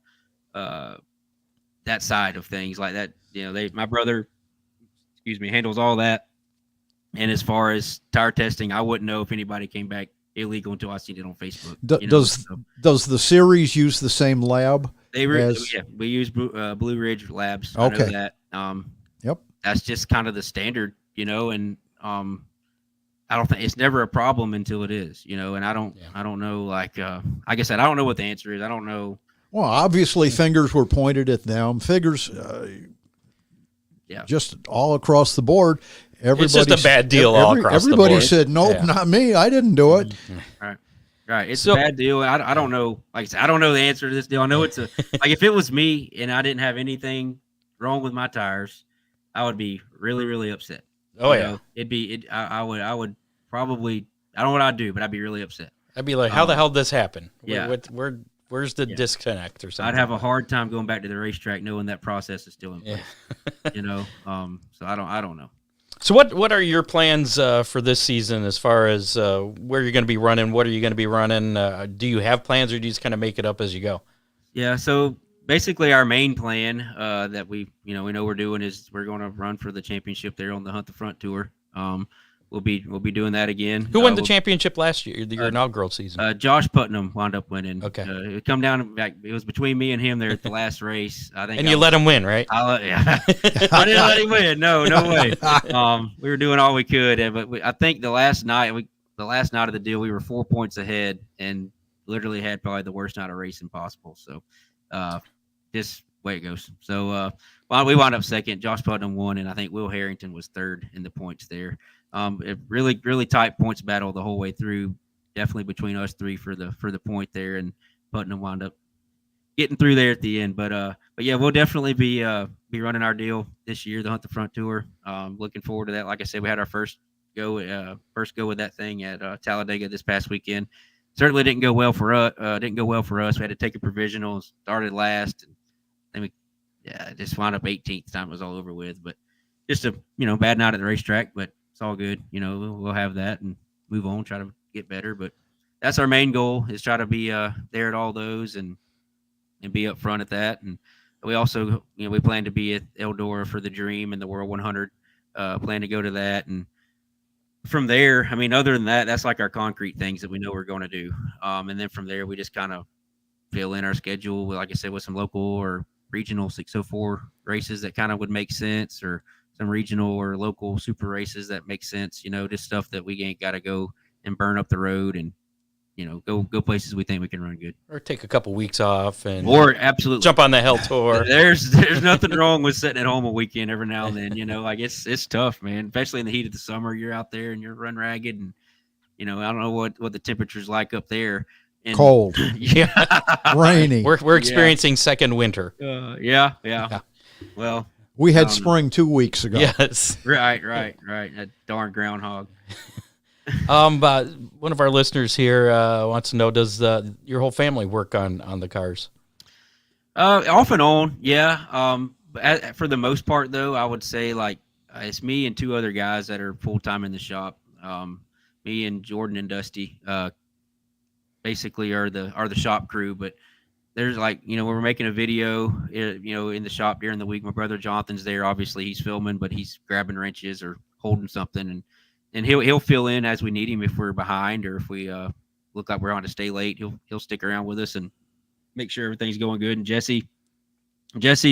that side of things like that. My brother, handles all that. And as far as tire testing, I wouldn't know if anybody came back illegal until I seen it on Facebook. Does the series use the same lab? We use Blue Ridge Labs. Okay. I know that. Yep. That's just kind of the standard, and I don't think it's never a problem until it is, and I don't know, like I said, I don't know what the answer is. I don't know. Well, obviously fingers were pointed at them. Figures, just all across the board. It's just a bad deal all across the board. Everybody said, nope, not me. I didn't do it. Right. It's a bad deal. I don't know. Like I said, I don't know the answer to this deal. I know it's like if it was me and I didn't have anything wrong with my tires, I would be really, really upset. Oh, yeah. I would probably, I don't know what I'd do, but I'd be really upset. I'd be like, how the hell did this happen? Yeah. Where's the disconnect or something? I'd have a hard time going back to the racetrack knowing that process is still in place. So I don't know. So what are your plans for this season as far as where you're going to be running? What are you going to be running? Do you have plans or do you just kind of make it up as you go? Yeah, so basically our main plan that we know we're doing is we're going to run for the championship there on the Hunt the Front Tour. We'll be doing that again. Who won the championship last year, your inaugural season? Josh Putnam wound up winning. Okay. It come down back. It was between me and him there at the last race. I think. And you let him win, right? I didn't let him win. No way. We were doing all we could, but I think the last night of the deal, we were 4 points ahead and literally had probably the worst night of racing possible. So, just way it goes. So, we wound up second. Josh Putnam won, and I think Will Harrington was third in the points there. It really, really tight points battle the whole way through. Definitely between us three for the point there, and Putnam wound up getting through there at the end. But yeah, we'll definitely be running our deal this year, the Hunt the Front Tour. Looking forward to that. Like I said, we had our first go with that thing at Talladega this past weekend. certainly didn't go well for us. Didn't go well for us. We had to take a provisional and started last, and then we just wound up 18th time it was all over with. But just a bad night at the racetrack, but it's all good. We'll have that and move on, try to get better. But that's our main goal is try to be there at all those and be up front at that. And we also we plan to be at Eldora for the Dream and the World 100. Plan to go to that, and from there, I mean, other than that, that's like our concrete things that we know we're going to do. And then from there, we just kind of fill in our schedule, like I said, with some local or regional 604 races that kind of would make sense, or some regional or local super races that make sense. Just stuff that we ain't got to go and burn up the road, and go places we think we can run good, or take a couple weeks off and absolutely jump on the Hell Tour. There's nothing wrong with sitting at home a weekend every now and then. Like it's tough, man. Especially in the heat of the summer, you're out there and you're run ragged, and I don't know what the temperature's like up there. And, cold, rainy. We're experiencing second winter. Yeah. Well, we had spring 2 weeks ago. Yes. Right. That darn groundhog. One of our listeners here wants to know: does your whole family work on the cars? Off and on, yeah. For the most part, though, I would say it's me and two other guys that are full time in the shop. Me and Jordan and Dusty, basically are the shop crew. But there's when we're making a video, in the shop during the week, my brother Jonathan's there. Obviously, he's filming, but he's grabbing wrenches or holding something, and he'll fill in as we need him if we're behind or if we look like we're on to stay late. He'll stick around with us and make sure everything's going good. And Jesse's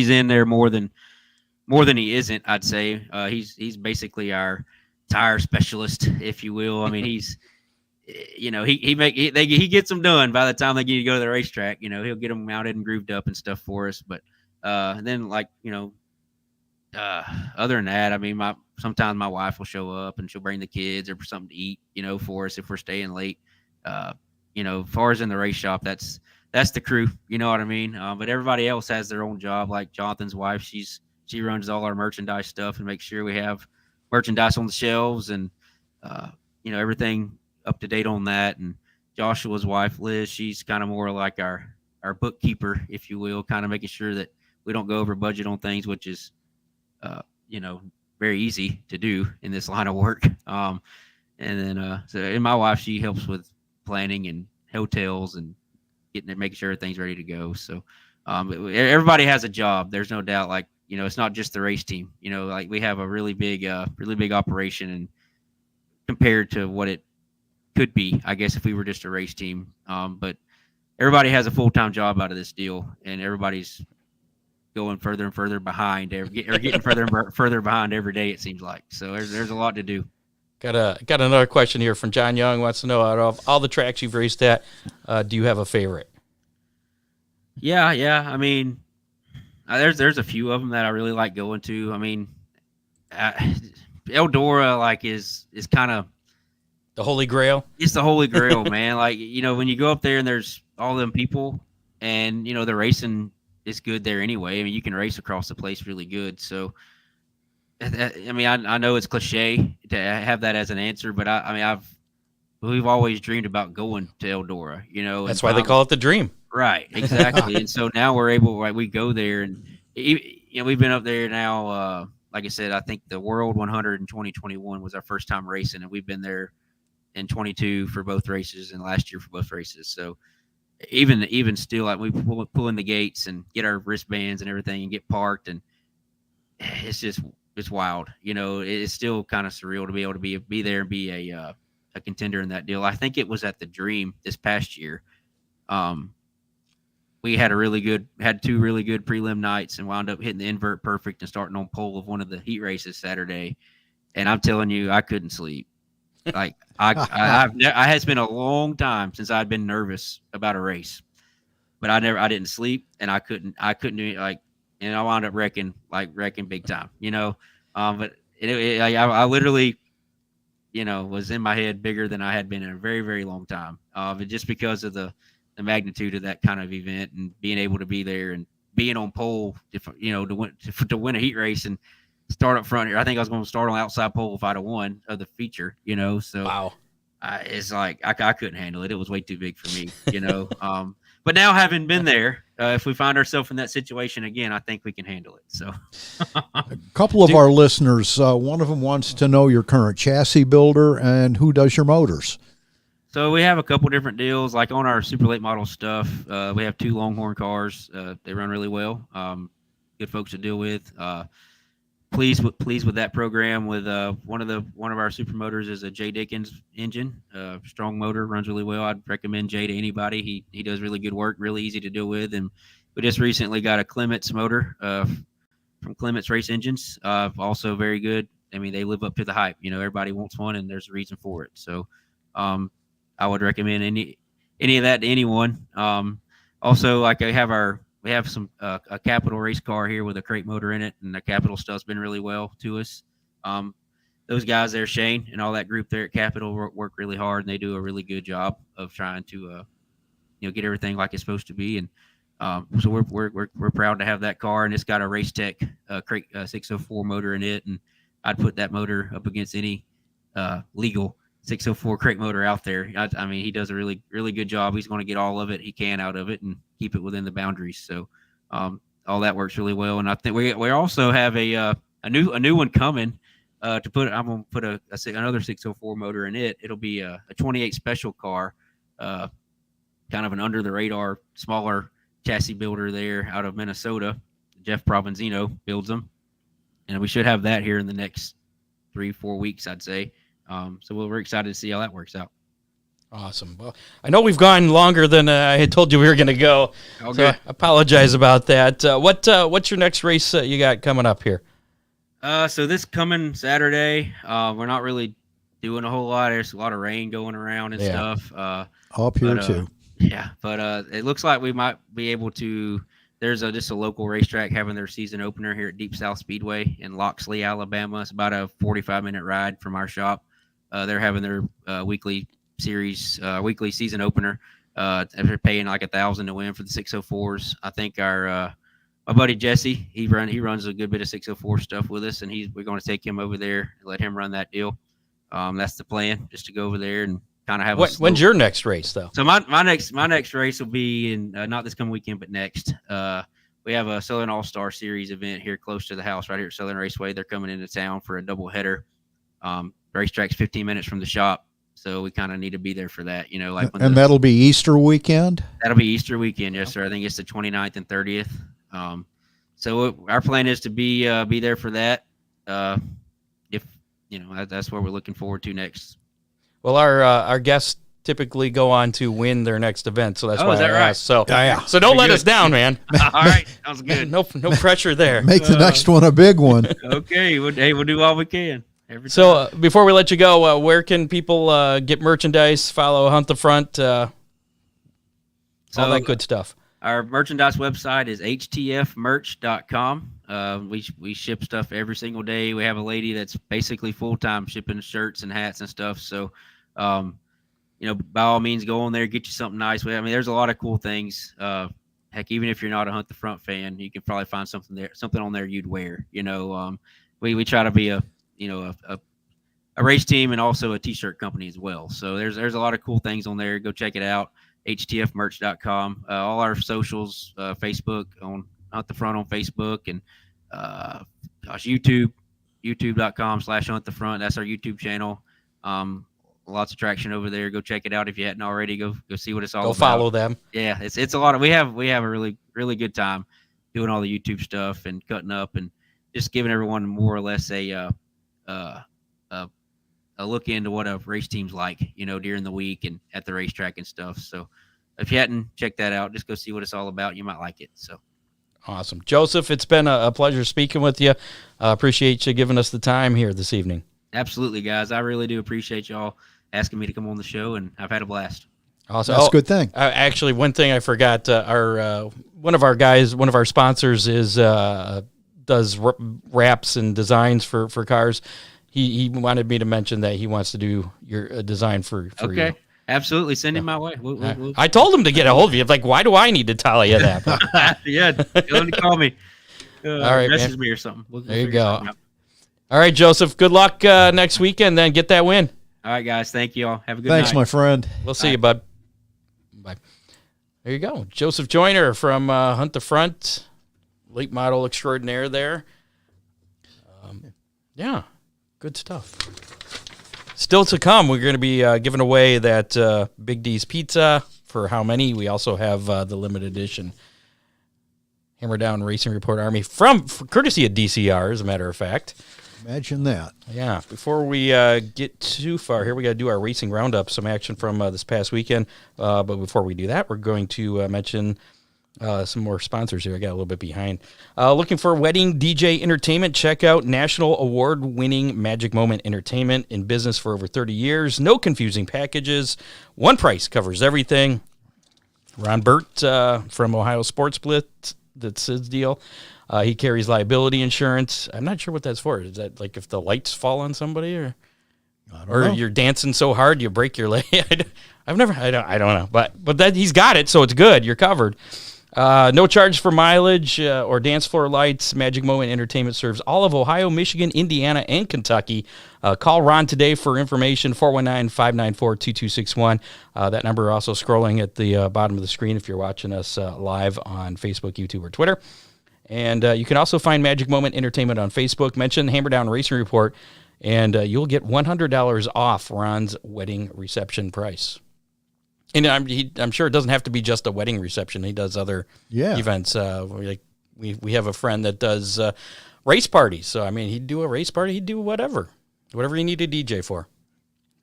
in there more than he isn't, I'd say. He's basically our tire specialist, if you will. I mean, he's he gets them done by the time they get to go to the racetrack. He'll get them mounted and grooved up and stuff for us. But and then other than that, I mean, sometimes my wife will show up and she'll bring the kids or something to eat, for us if we're staying late. As far as in the race shop, that's the crew, you know what I mean? But everybody else has their own job. Like Jonathan's wife, she runs all our merchandise stuff and makes sure we have merchandise on the shelves and, everything up to date on that. And Joshua's wife, Liz, she's kind of more like our bookkeeper, if you will, kind of making sure that we don't go over budget on things, which is, very easy to do in this line of work. And then my wife, she helps with planning and hotels and making sure everything's ready to go. So everybody has a job. There's no doubt. It's not just the race team. We have a really big operation, and compared to what it could be, I guess, if we were just a race team. But everybody has a full-time job out of this deal, and everybody's going further and further behind, or getting further and further behind every day, it seems like. So there's a lot to do. Got another question here from John Young. Wants to know, out of all the tracks you've raced at, do you have a favorite? Yeah. I mean, there's a few of them that I really like going to. I mean, Eldora is kind of the Holy Grail. It's the Holy Grail, man. When you go up there and there's all them people, and the racing is good there anyway. I mean, you can race across the place really good. So, I mean, I know it's cliche to have that as an answer, but we've always dreamed about going to Eldora. That's why they call it the Dream. Right, exactly. And so now we're able, we go there, and we've been up there now. Like I said, I think the World 100 in 2021 was our first time racing, and we've been there in 22 for both races and last year for both races. So even still, we pull in the gates and get our wristbands and everything and get parked, and it's wild. It's still kind of surreal to be able to be there and be a contender in that deal. I think it was at the Dream this past year. We had two really good prelim nights and wound up hitting the invert perfect and starting on pole of one of the heat races Saturday. And I'm telling you, I couldn't sleep. I has been a long time since I'd been nervous about a race, but I didn't sleep, and I couldn't do it, and I wound up wrecking big time, but I literally, was in my head bigger than I had been in a very, very long time. But just because of the magnitude of that kind of event and being able to be there and being on pole, to win a heat race and start up front here. I think I was going to start on outside pole if I'd have won of the feature, so wow. it's like I couldn't handle it. It was way too big for me, you know. But now having been there, if we find ourselves in that situation again, I think we can handle it. So, A couple of our listeners, one of them wants to know your current chassis builder and who does your motors. so we have a couple different deals. Like on our super late model stuff, we have 2 Longhorn cars. They run really well. Good folks to deal with. Pleased with that program. With one of our super motors is a J Dickens engine, strong motor, runs really well. I'd recommend Jay to anybody. He does really good work, really easy to deal with. And we just recently got a Clements motor from Clements Race Engines, also very good. I mean, they live up to the hype. You know, everybody wants one, and there's a reason for it. So, I would recommend any of that to anyone. Also, like we have some a Capital race car here with a crate motor in it, and the Capital stuff's been really well to us. Those guys there, Shane and all that group there at Capital, work really hard, and they do a really good job of trying to get everything like it's supposed to be. And so we're proud to have that car, and it's got a Race Tech crate 604 motor in it, and I'd put that motor up against any legal 604 crate motor out there. I mean, he does a really, really good job. He's going to get all of it he can out of it and keep it within the boundaries. So all that works really well. And I think we also have a new one coming to put. I'm going to put another 604 motor in it. It'll be a 28 special car, kind of an under the radar, smaller chassis builder there out of Minnesota. Jeff Provenzino builds them, and we should have that here in the next 3-4 weeks, I'd say. So we're excited to see how that works out. Awesome. Well, I know we've gone longer than I had told you we were going to go. Okay. So I apologize about that. What's your next race you got coming up here? So this coming Saturday, we're not really doing a whole lot. There's a lot of rain going around and stuff. Up here too. Yeah, but it looks like we might be able to. There's just a local racetrack having their season opener here at Deep South Speedway in Loxley, Alabama. It's about a 45-minute ride from our shop. They're having their weekly season opener. They're paying like $1,000 to win for the 604s. I think our my buddy Jesse, he runs a good bit of 604 stuff with us, and we're going to take him over there and let him run that deal. That's the plan, just to go over there and kind of have. When's your next race though? So my next race will be in not this coming weekend, but next. We have a Southern All-Star Series event here close to the house, right here at Southern Raceway. They're coming into town for a doubleheader. Racetrack's 15 minutes from the shop, so we kind of need to be there for that. You know, like that'll be Easter weekend. That'll be Easter weekend, yes, sir. I think it's the 29th and 30th. So our plan is to be there for that. If that's what we're looking forward to next. Well, our guests typically go on to win their next event, so that's why I asked. So, so don't let us down, man. All right, sounds good. No pressure there. Make the next one a big one. Okay, we'll do all we can. So before we let you go, where can people get merchandise, follow Hunt the Front, all that good stuff? Our merchandise website is htfmerch.com. We ship stuff every single day. We have a lady that's basically full-time shipping shirts and hats and stuff. So, by all means, go on there, get you something nice. There's a lot of cool things. Heck, even if you're not a Hunt the Front fan, you can probably find something on there you'd wear. We try to be a race team and also a t-shirt company as well. So there's a lot of cool things on there. Go check it out. htfmerch.com. All our socials, Facebook on Hunt the Front on Facebook, and youtube.com/Hunt the Front. That's our YouTube channel. Lots of traction over there. Go check it out if you hadn't already. Go see what it's all about. Go follow them. Yeah, it's a lot of. We have a really, really good time doing all the YouTube stuff and cutting up and just giving everyone more or less a look into what a race team's like, during the week and at the racetrack and stuff. So if you hadn't checked that out, just go see what it's all about. You might like it. So awesome. Joseph, it's been a pleasure speaking with you. Appreciate you giving us the time here this evening. Absolutely, guys. I really do appreciate y'all asking me to come on the show, and I've had a blast. Awesome. That's a good thing. Actually, one thing I forgot, one of our sponsors does wraps and designs for cars. He wanted me to mention that he wants to do your design for you. Okay, absolutely. Send him my way. I told him to get a hold of you. Like, why do I need to tell you that? Yeah, tell him to call me. All right, message me or something. There you go. All right, Joseph. Good luck next weekend. Then get that win. All right, guys. Thank you all. Have a good Thanks, night. my friend. We'll see you, bud. Bye. There you go. Joseph Joyner from Hunt the Front, late model extraordinaire there. Yeah, good stuff. Still to come, we're going to be giving away that Big D's Pizza. For how many? We also have the limited edition Hammer Down Racing Report Army for courtesy of DCR, as a matter of fact. Imagine that. Yeah. Before we get too far here, we got to do our racing roundup, some action from this past weekend. But before we do that, we're going to mention some more sponsors here. I got a little bit behind. Looking for wedding DJ entertainment? Check out National Award-winning Magic Moment Entertainment, in business for over 30 years. No confusing packages. One price covers everything. Ron Burt from Ohio Sports Blitz, that's his deal. He carries liability insurance. I'm not sure what that's for. Is that like if the lights fall on somebody, or you're dancing so hard you break your leg? I don't know. But that he's got it, so it's good. You're covered. No charge for mileage or dance floor lights. Magic Moment Entertainment serves all of Ohio, Michigan, Indiana, and Kentucky. Call Ron today for information, 419-594-2261. That number also scrolling at the bottom of the screen if you're watching us live on Facebook, YouTube, or Twitter. And you can also find Magic Moment Entertainment on Facebook. Mention Hammer Down Racing Report, and you'll get $100 off Ron's wedding reception price. And I'm sure it doesn't have to be just a wedding reception. He does other events. We have a friend that does race parties. So, I mean, he'd do a race party. He'd do whatever you need a DJ for.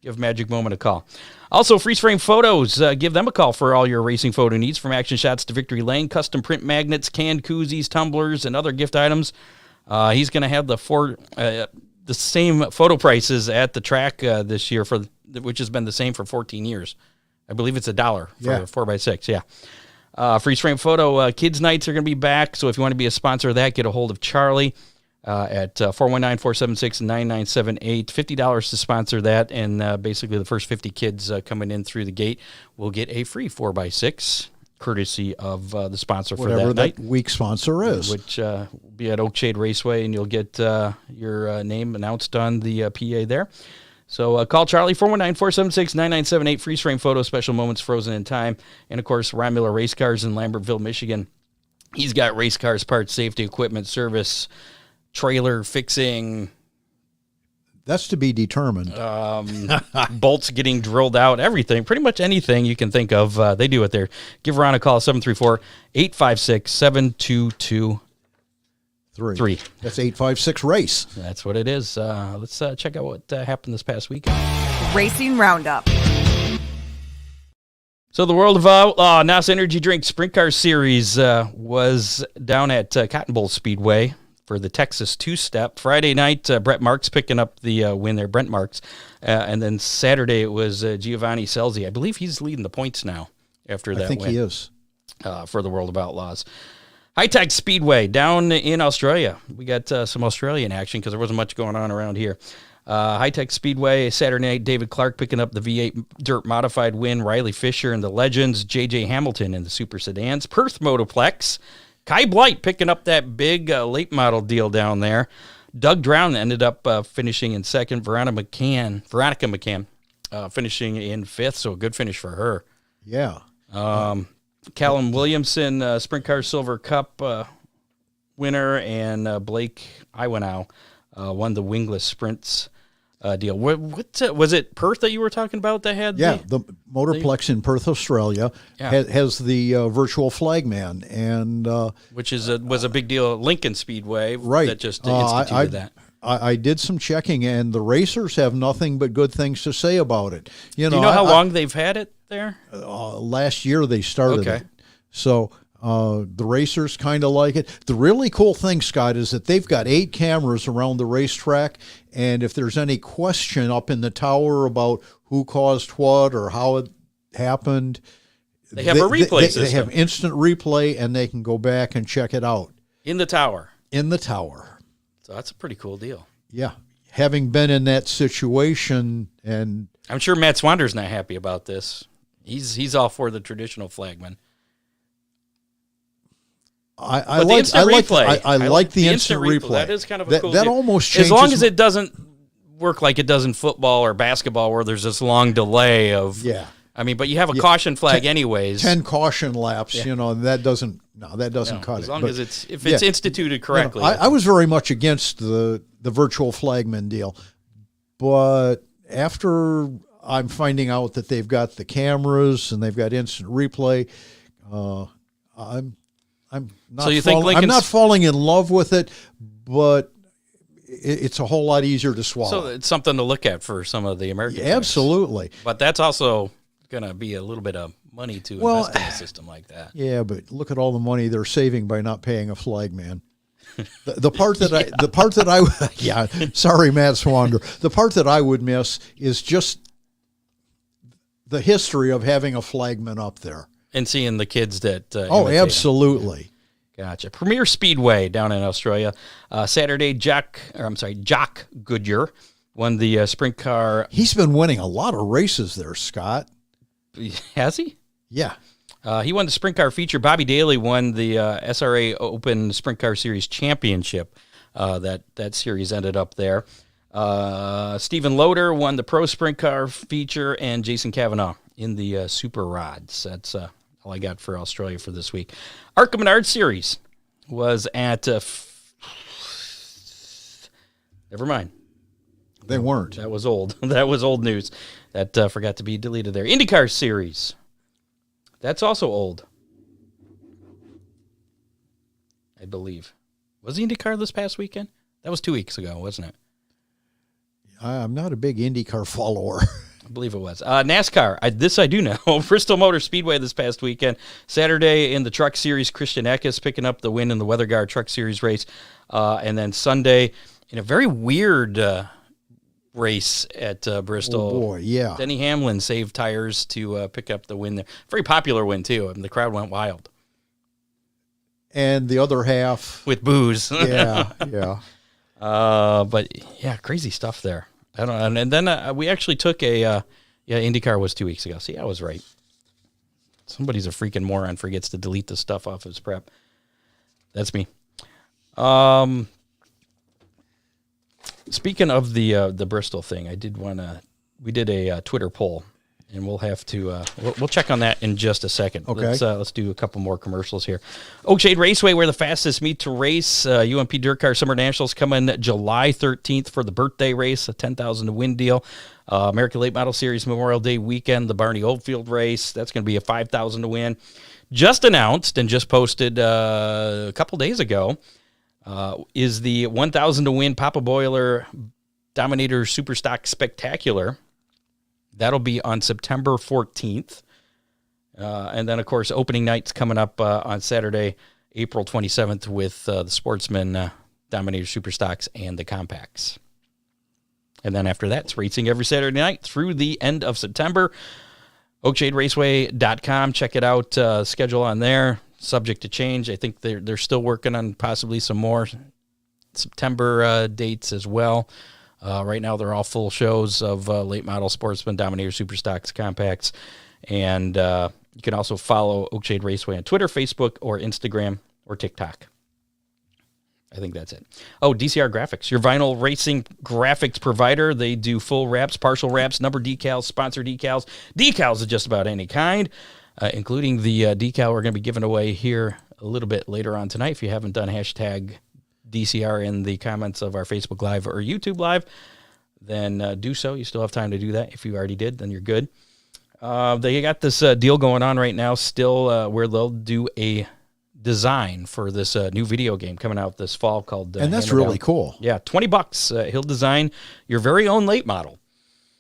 Give Magic Moment a call. Also, Freeze Frame Photos. Give them a call for all your racing photo needs, from action shots to victory lane, custom print magnets, canned koozies, tumblers, and other gift items. He's going to have the same photo prices at the track this year, which has been the same for 14 years. I believe it's $1 for 4x6. Yeah. Freeze Frame Photo Kids Nights are going to be back. So if you want to be a sponsor of that, get a hold of Charlie at 419-476-9978. $50 to sponsor that. And basically the first 50 kids coming in through the gate will get a free 4x6, courtesy of the sponsor for that night. Whatever that week sponsor is. Which will be at Oakshade Raceway, and you'll get your name announced on the PA there. So call Charlie, 419-476-9978, Freeze Frame Photo, Special Moments Frozen in Time. And, of course, Ron Miller Race Cars in Lambertville, Michigan. He's got race cars, parts, safety, equipment, service, trailer fixing. That's to be determined. Bolts getting drilled out, everything. Pretty much anything you can think of, they do it there. Give Ron a call, 734-856-7223. That's 856 race. That's what it is. Let's check out what happened this past weekend. Racing Roundup. So the World of Outlaw NOS Energy Drink Sprint Car Series was down at Cotton Bowl Speedway for the Texas two-step. Friday night, Brett Marks picking up the win there, Brent Marks. And then Saturday it was Giovanni Selzi. I believe he's leading the points now after that win. I think he is. For the World of Outlaws. High-Tech Speedway down in Australia. We got some Australian action because there wasn't much going on around here. High-Tech Speedway, Saturday night, David Clark picking up the V8 Dirt Modified win. Riley Fisher in the Legends. J.J. Hamilton in the Super Sedans. Perth Motoplex. Kai Blight picking up that big late model deal down there. Doug Drown ended up finishing in second. Veronica McCann finishing in fifth, so a good finish for her. Yeah. Callum Williamson, Sprint Car Silver Cup winner, and Blake Iwanow won the wingless sprints deal. What was it, Perth that you were talking about that had? Yeah, the Motorplex in Perth, Australia has the virtual flagman, and which was a big deal at Lincoln Speedway, right? That just instituted that. I did some checking, and the racers have nothing but good things to say about it. Do you know how long they've had it there? Last year they started it. So the racers kind of like it. The really cool thing, Scott, is that they've got 8 cameras around the racetrack, and if there's any question up in the tower about who caused what or how it happened, they have a replay system. They have instant replay, and they can go back and check it out. In the tower? In the tower. So that's a pretty cool deal. Yeah. Having been in that situation, and I'm sure Matt Swander's not happy about this. He's all for the traditional flagman. I like the instant replay. That is kind of a cool that deal. almost changes. As long as it doesn't work like it does in football or basketball where there's this long delay of. Yeah. I mean, but you have a caution flag anyways. 10 caution laps, that doesn't cut it. As long as it's instituted correctly. I was very much against the virtual flagman deal. But after I'm finding out that they've got the cameras and they've got instant replay, I'm not so you think I'm not falling in love with it, but it's a whole lot easier to swallow. So it's something to look at for some of the American fans. Absolutely. But that's also going to be a little bit of money to invest in a system like that. Yeah, but look at all the money they're saving by not paying a flagman. The part that sorry, Matt Swander. The part that I would miss is just the history of having a flagman up there and seeing the kids that. Absolutely. Gotcha. Premier Speedway down in Australia. Saturday, Jock Goodyear won the sprint car. He's been winning a lot of races there, Scott. Has he? Yeah. He won the sprint car feature. Bobby Daly won the SRA Open Sprint Car Series Championship. That series ended up there. Stephen Loader won the Pro Sprint Car feature, and Jason Cavanaugh in the Super Rods. That's all I got for Australia for this week. Arkham Menard Series was at... never mind. They weren't. That was old. That was old news. That forgot to be deleted there. IndyCar Series. That's also old. I believe. Was the IndyCar this past weekend? That was 2 weeks ago, wasn't it? I'm not a big IndyCar follower. I believe it was. NASCAR. This I do know. Bristol Motor Speedway this past weekend. Saturday in the Truck Series, Christian Eckes picking up the win in the Weather Guard Truck Series race. And then Sunday in a very weird... race at Bristol. Oh boy, yeah. Denny Hamlin saved tires to pick up the win there. Very popular win too. I mean, the crowd went wild. And the other half with booze. Yeah. But yeah, crazy stuff there. I don't know. And then we actually took IndyCar was 2 weeks ago. See, I was right. Somebody's a freaking moron, forgets to delete the stuff off his prep. That's me. Speaking of the Bristol thing, we did a Twitter poll, and we'll have to we'll check on that in just a second. Okay. Let's do a couple more commercials here. Oakshade Raceway, where the fastest meet to race. UMP Dirt Car Summer Nationals coming July 13th for the birthday race, a $10,000 to win deal. American Late Model Series Memorial Day weekend, the Barney Oldfield race. That's going to be a $5,000 to win. Just announced and just posted a couple days ago. Is the 1,000 to win Papa Boiler Dominator Superstock Spectacular. That'll be on September 14th. And then, of course, opening night's coming up on Saturday, April 27th with the Sportsman Dominator Superstocks and the Compacts. And then after that, it's racing every Saturday night through the end of September. OakshadeRaceway.com. Check it out. Schedule on there. Subject to change. I think they're still working on possibly some more September dates as well. Right now, they're all full shows of late model Sportsman, Dominator, Superstocks, Compacts. And you can also follow Oakshade Raceway on Twitter, Facebook, or Instagram, or TikTok. I think that's it. Oh, DCR Graphics, your vinyl racing graphics provider. They do full wraps, partial wraps, number decals, sponsor decals, decals of just about any kind. Including the decal we're going to be giving away here a little bit later on tonight. If you haven't done hashtag DCR in the comments of our Facebook Live or YouTube Live, then do so. You still have time to do that. If you already did, then you're good. They got this deal going on right now still where they'll do a design for this new video game coming out this fall called and that's really cool. Yeah, $20. He'll design your very own late model.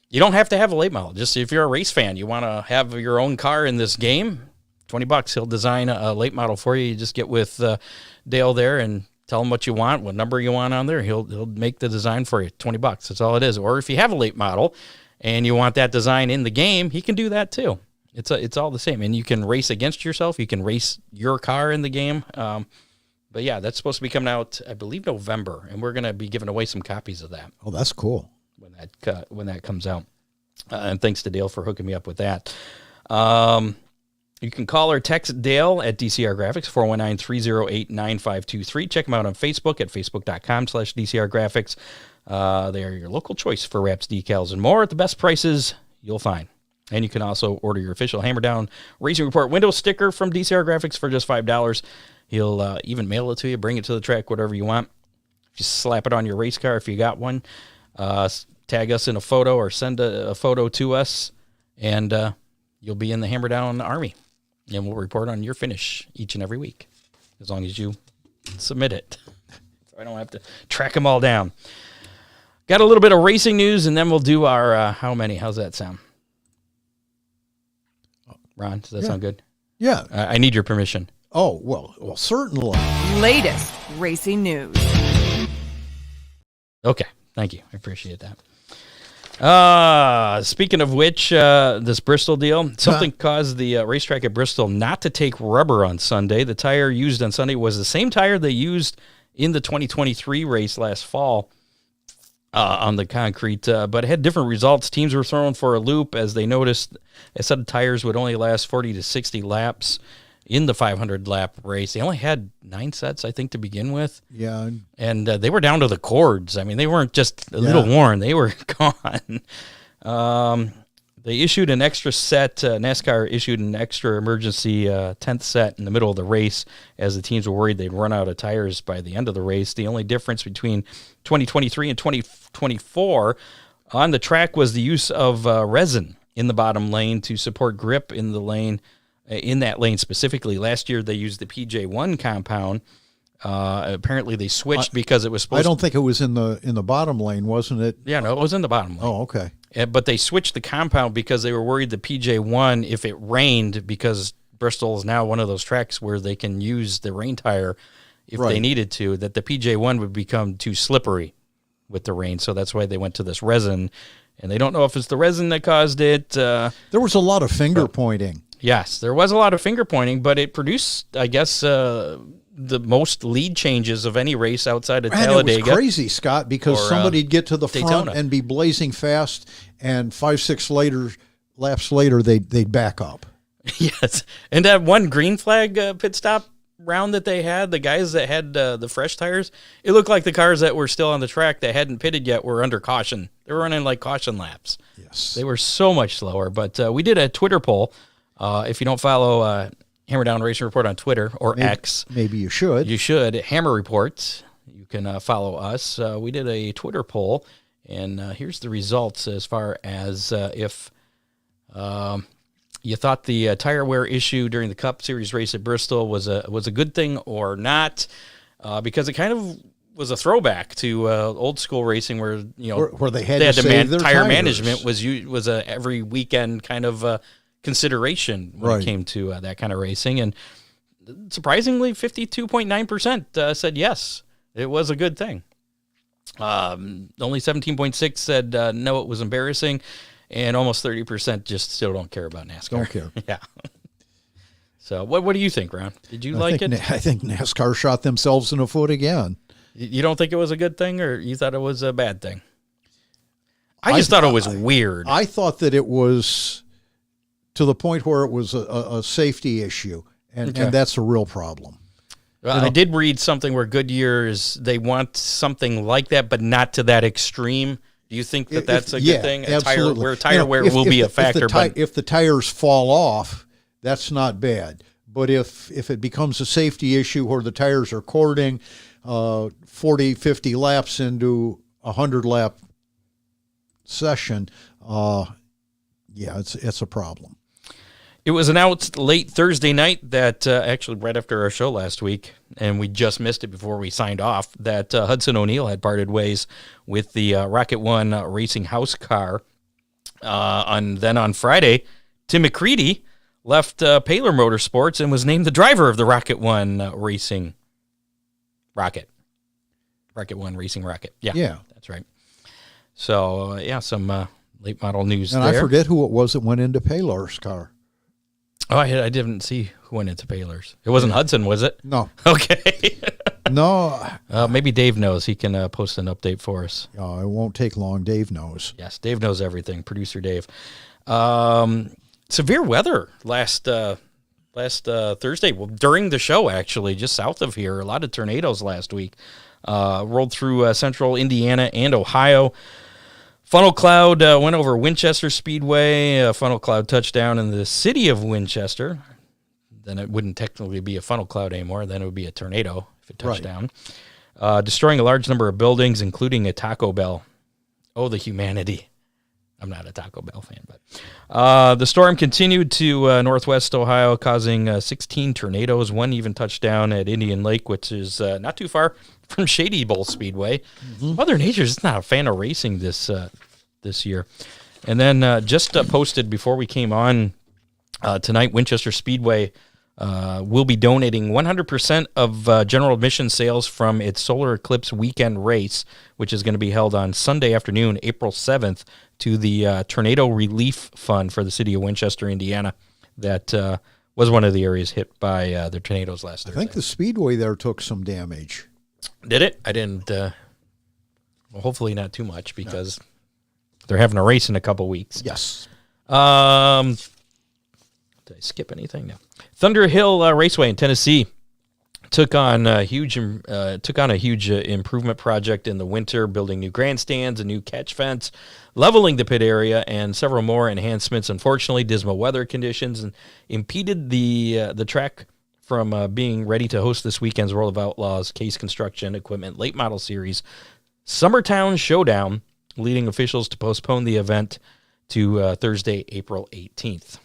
You don't have to have a late model. Just if you're a race fan, you want to have your own car in this game, $20. He'll design a late model for you. You just get with Dale there and tell him what you want, what number you want on there. He'll make the design for you. $20. That's all it is. Or if you have a late model and you want that design in the game, he can do that too. It's all the same. And you can race against yourself. You can race your car in the game. But yeah, that's supposed to be coming out, I believe, November, and we're going to be giving away some copies of that. Oh, that's cool. When that comes out. And thanks to Dale for hooking me up with that. You can call or text Dale at DCR Graphics, 419-308-9523. Check them out on Facebook at facebook.com/DCR Graphics. They are your local choice for wraps, decals, and more at the best prices you'll find. And you can also order your official Hammer Down Racing Report window sticker from DCR Graphics for just $5. He'll even mail it to you, bring it to the track, whatever you want. Just slap it on your race car if you got one. Tag us in a photo or send a photo to us, and you'll be in the Hammer Down Army. And we'll report on your finish each and every week, as long as you submit it. So I don't have to track them all down. Got a little bit of racing news, and then we'll do our how many. How's that sound? Ron, does that sound good? Yeah. I need your permission. Oh, well, certainly. Latest racing news. Okay, thank you. I appreciate that. Speaking of which, this Bristol deal, something caused the racetrack at Bristol not to take rubber on Sunday. The tire used on Sunday was the same tire they used in the 2023 race last fall on the concrete, but it had different results. Teams were thrown for a loop as they noticed a set of tires would only last 40 to 60 laps in the 500-lap race. They only had 9 sets, I think, to begin with. Yeah. And they were down to the cords. I mean, they weren't just a little worn. They were gone. They issued an extra set. NASCAR issued an extra emergency 10th set in the middle of the race as the teams were worried they'd run out of tires by the end of the race. The only difference between 2023 and 2024 on the track was the use of resin in the bottom lane to support grip in the lane. In that lane specifically, last year they used the PJ1 compound. Apparently they switched because it was supposed. I don't think it was in the bottom lane, wasn't it? Yeah, no, it was in the bottom lane. Oh, okay. But they switched the compound because they were worried the PJ1, if it rained, because Bristol is now one of those tracks where they can use the rain tire if they needed to, that the PJ1 would become too slippery with the rain. So that's why they went to this resin, and they don't know if it's the resin that caused it. There was a lot of finger pointing. Yes, there was a lot of finger pointing, but it produced, I guess, the most lead changes of any race outside of Talladega. It was crazy, Scott, because somebody'd get to the Daytona. front and be blazing fast, and 5-6 laps later, they'd back up. Yes, and that one green flag pit stop round that they had, the guys that had the fresh tires, it looked like the cars that were still on the track that hadn't pitted yet were under caution. They were running like caution laps. Yes. They were so much slower, but we did a Twitter poll. If you don't follow Hammer Down Racing Report on Twitter or X. Maybe you should. You should. Hammer Report. You can follow us. We did a Twitter poll, and here's the results as far as if you thought the tire wear issue during the Cup Series race at Bristol was a good thing or not, because it kind of was a throwback to old school racing where where they had to save their tire tires. management was a every weekend kind of consideration when it came to that kind of racing, and surprisingly 52.9% said yes, it was a good thing. Only 17.6 said no, it was embarrassing, and almost 30% just still don't care about NASCAR. Don't care. Yeah. So what do you think, Ron? Did you like it? I think NASCAR shot themselves in the foot again. You don't think it was a good thing, or you thought it was a bad thing? I just thought it was weird. I thought that it was to the point where it was a safety issue, and that's a real problem. Well, I did read something where Goodyear they want something like that, but not to that extreme. Do you think that that's a good thing? Absolutely. Tire wear will be a factor. If the tires fall off, that's not bad. But if it becomes a safety issue where the tires are cording 40, 50 laps into a 100-lap session, it's a problem. It was announced late Thursday night that, actually right after our show last week, and we just missed it before we signed off, that Hudson O'Neal had parted ways with the Rocket One racing house car. Then on Friday, Tim McCready left Paler Motorsports and was named the driver of the Rocket One racing rocket. Rocket One racing rocket. Yeah, that's right. So, some late model news and there. I forget who it was that went into Paler's car. Oh, I didn't see who went into Paler's. It wasn't Hudson, was it? No. Okay. No. Maybe Dave knows. He can post an update for us. It won't take long. Dave knows. Yes, Dave knows everything. Producer Dave. Severe weather last Thursday. Well, during the show, actually, just south of here, a lot of tornadoes last week rolled through central Indiana and Ohio. Funnel cloud went over Winchester Speedway. A funnel cloud touchdown in the city of Winchester. Then it wouldn't technically be a funnel cloud anymore. Then it would be a tornado if it touched down. Destroying a large number of buildings, including a Taco Bell. Oh, the humanity. I'm not a Taco Bell fan, but the storm continued to northwest Ohio, causing 16 tornadoes. One even touched down at Indian Lake, which is not too far from Shady Bowl Speedway. Mother Nature's just not a fan of racing this year. And then just posted before we came on tonight, Winchester Speedway will be donating 100% of general admission sales from its solar eclipse weekend race, which is going to be held on Sunday afternoon, April 7th, to the Tornado Relief Fund for the city of Winchester, Indiana. That was one of the areas hit by the tornadoes last Thursday. I think the speedway there took some damage. Did it? I didn't. Well, hopefully not too much because they're having a race in a couple weeks. Yes. Did I skip anything? No. Thunder Hill Raceway in Tennessee took on a huge improvement project in the winter, building new grandstands, a new catch fence, leveling the pit area, and several more enhancements. Unfortunately, dismal weather conditions impeded the track from being ready to host this weekend's World of Outlaws Case Construction Equipment Late Model Series Summertown Showdown, leading officials to postpone the event to Thursday, April 18th.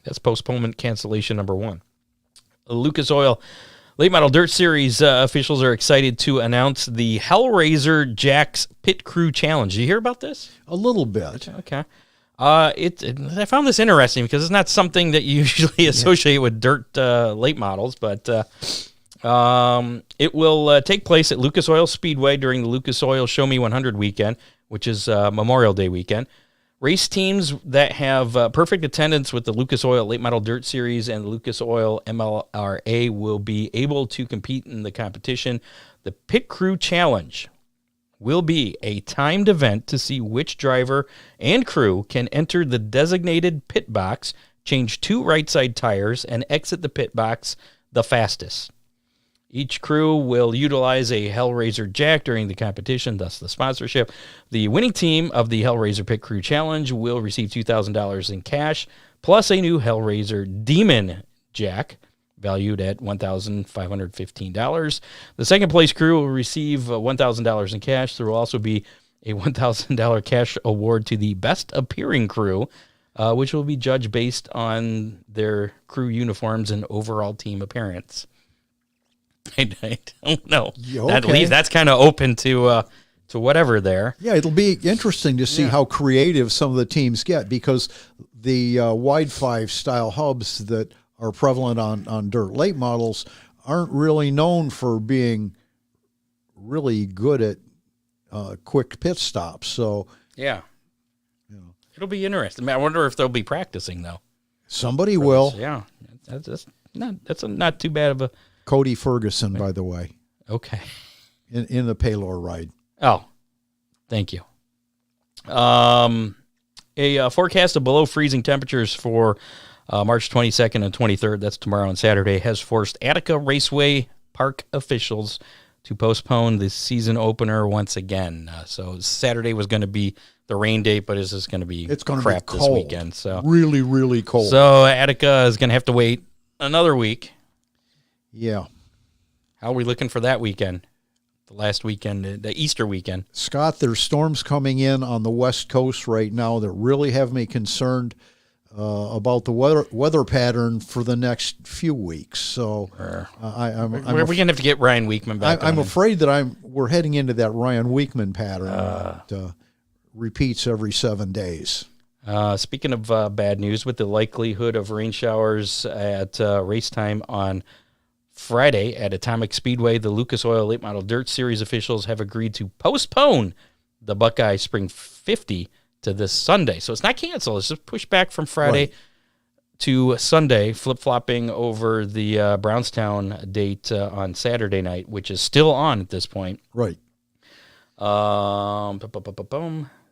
That's postponement cancellation number 1. Lucas Oil Late Model Dirt Series officials are excited to announce the Hellraiser Jack's Pit Crew Challenge. Did you hear about this? A little bit. Okay. I found this interesting because it's not something that you usually associate with dirt late models, but it will take place at Lucas Oil Speedway during the Lucas Oil Show Me 100 weekend, which is Memorial Day weekend. Race teams that have perfect attendance with the Lucas Oil Late Model Dirt Series and Lucas Oil MLRA will be able to compete in the competition. The Pit Crew Challenge will be a timed event to see which driver and crew can enter the designated pit box, change 2 right side tires, and exit the pit box the fastest. Each crew will utilize a Hellraiser Jack during the competition, thus the sponsorship. The winning team of the Hellraiser Pit Crew Challenge will receive $2,000 in cash, plus a new Hellraiser Demon Jack, valued at $1,515. The second place crew will receive $1,000 in cash. There will also be a $1,000 cash award to the best appearing crew, which will be judged based on their crew uniforms and overall team appearance. I don't know. Okay. That's kind of open to whatever there. Yeah, it'll be interesting to see how creative some of the teams get, because the wide 5 style hubs that are prevalent on dirt late models aren't really known for being really good at quick pit stops. So it'll be interesting. I wonder if they'll be practicing though. Somebody will. This. Yeah, that's not too bad of a. Cody Ferguson, by the way. Okay. In the Paylor ride. Oh, thank you. A forecast of below freezing temperatures for March 22nd and 23rd, that's tomorrow and Saturday, has forced Attica Raceway Park officials to postpone the season opener once again. So Saturday was going to be the rain date, but it's going to be crap this weekend. So really, really cold. So Attica is going to have to wait another week. Yeah. How are we looking for that weekend? The last weekend, the Easter weekend. Scott, there's storms coming in on the West Coast right now that really have me concerned about the weather pattern for the next few weeks. So we're going to have to get Ryan Weekman back. I'm afraid that we're heading into that Ryan Weekman pattern that repeats every 7 days. Speaking of bad news, with the likelihood of rain showers at race time on Friday at Atomic Speedway, the Lucas Oil Late Model Dirt Series officials have agreed to postpone the Buckeye Spring 50 to this Sunday. So it's not canceled. It's just pushed back from Friday to Sunday, flip-flopping over the Brownstown date on Saturday night, which is still on at this point. Right.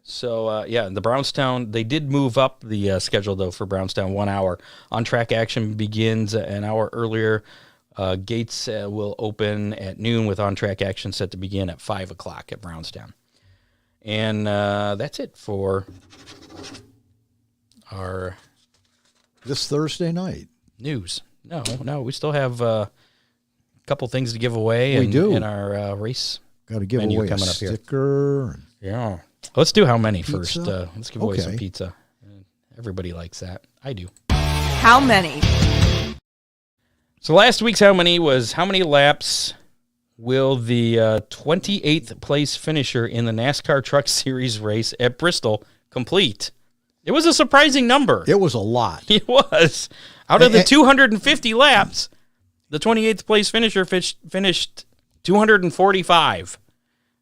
So, the Brownstown, they did move up the schedule, though, for Brownstown 1 hour. On-track action begins an hour earlier. Gates will open at noon with on-track action set to begin at 5 o'clock at Brownstown. And that's it for our... This Thursday night. News. No, we still have a couple things to give away We do. in our race. Got to give menu away a coming up here. sticker. Yeah. Let's do how many Pizza? first. Let's give away some Okay. pizza. Everybody likes that. I do. How many? So last week's how many was how many laps will the 28th place finisher in the NASCAR Truck Series race at Bristol complete? It was a surprising number. It was a lot. It was. Out of the 250 laps, the 28th place finisher finished 245.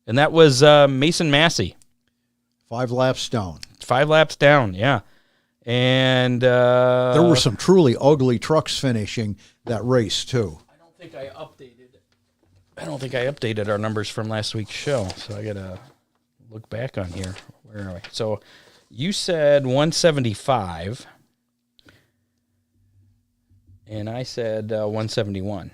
And that was Mason Massey. 5 laps down. 5 laps down, yeah. And There were some truly ugly trucks finishing that race, too. I don't think I updated our numbers from last week's show, so I got to look back on here. Where are we? So you said 175, and I said 171.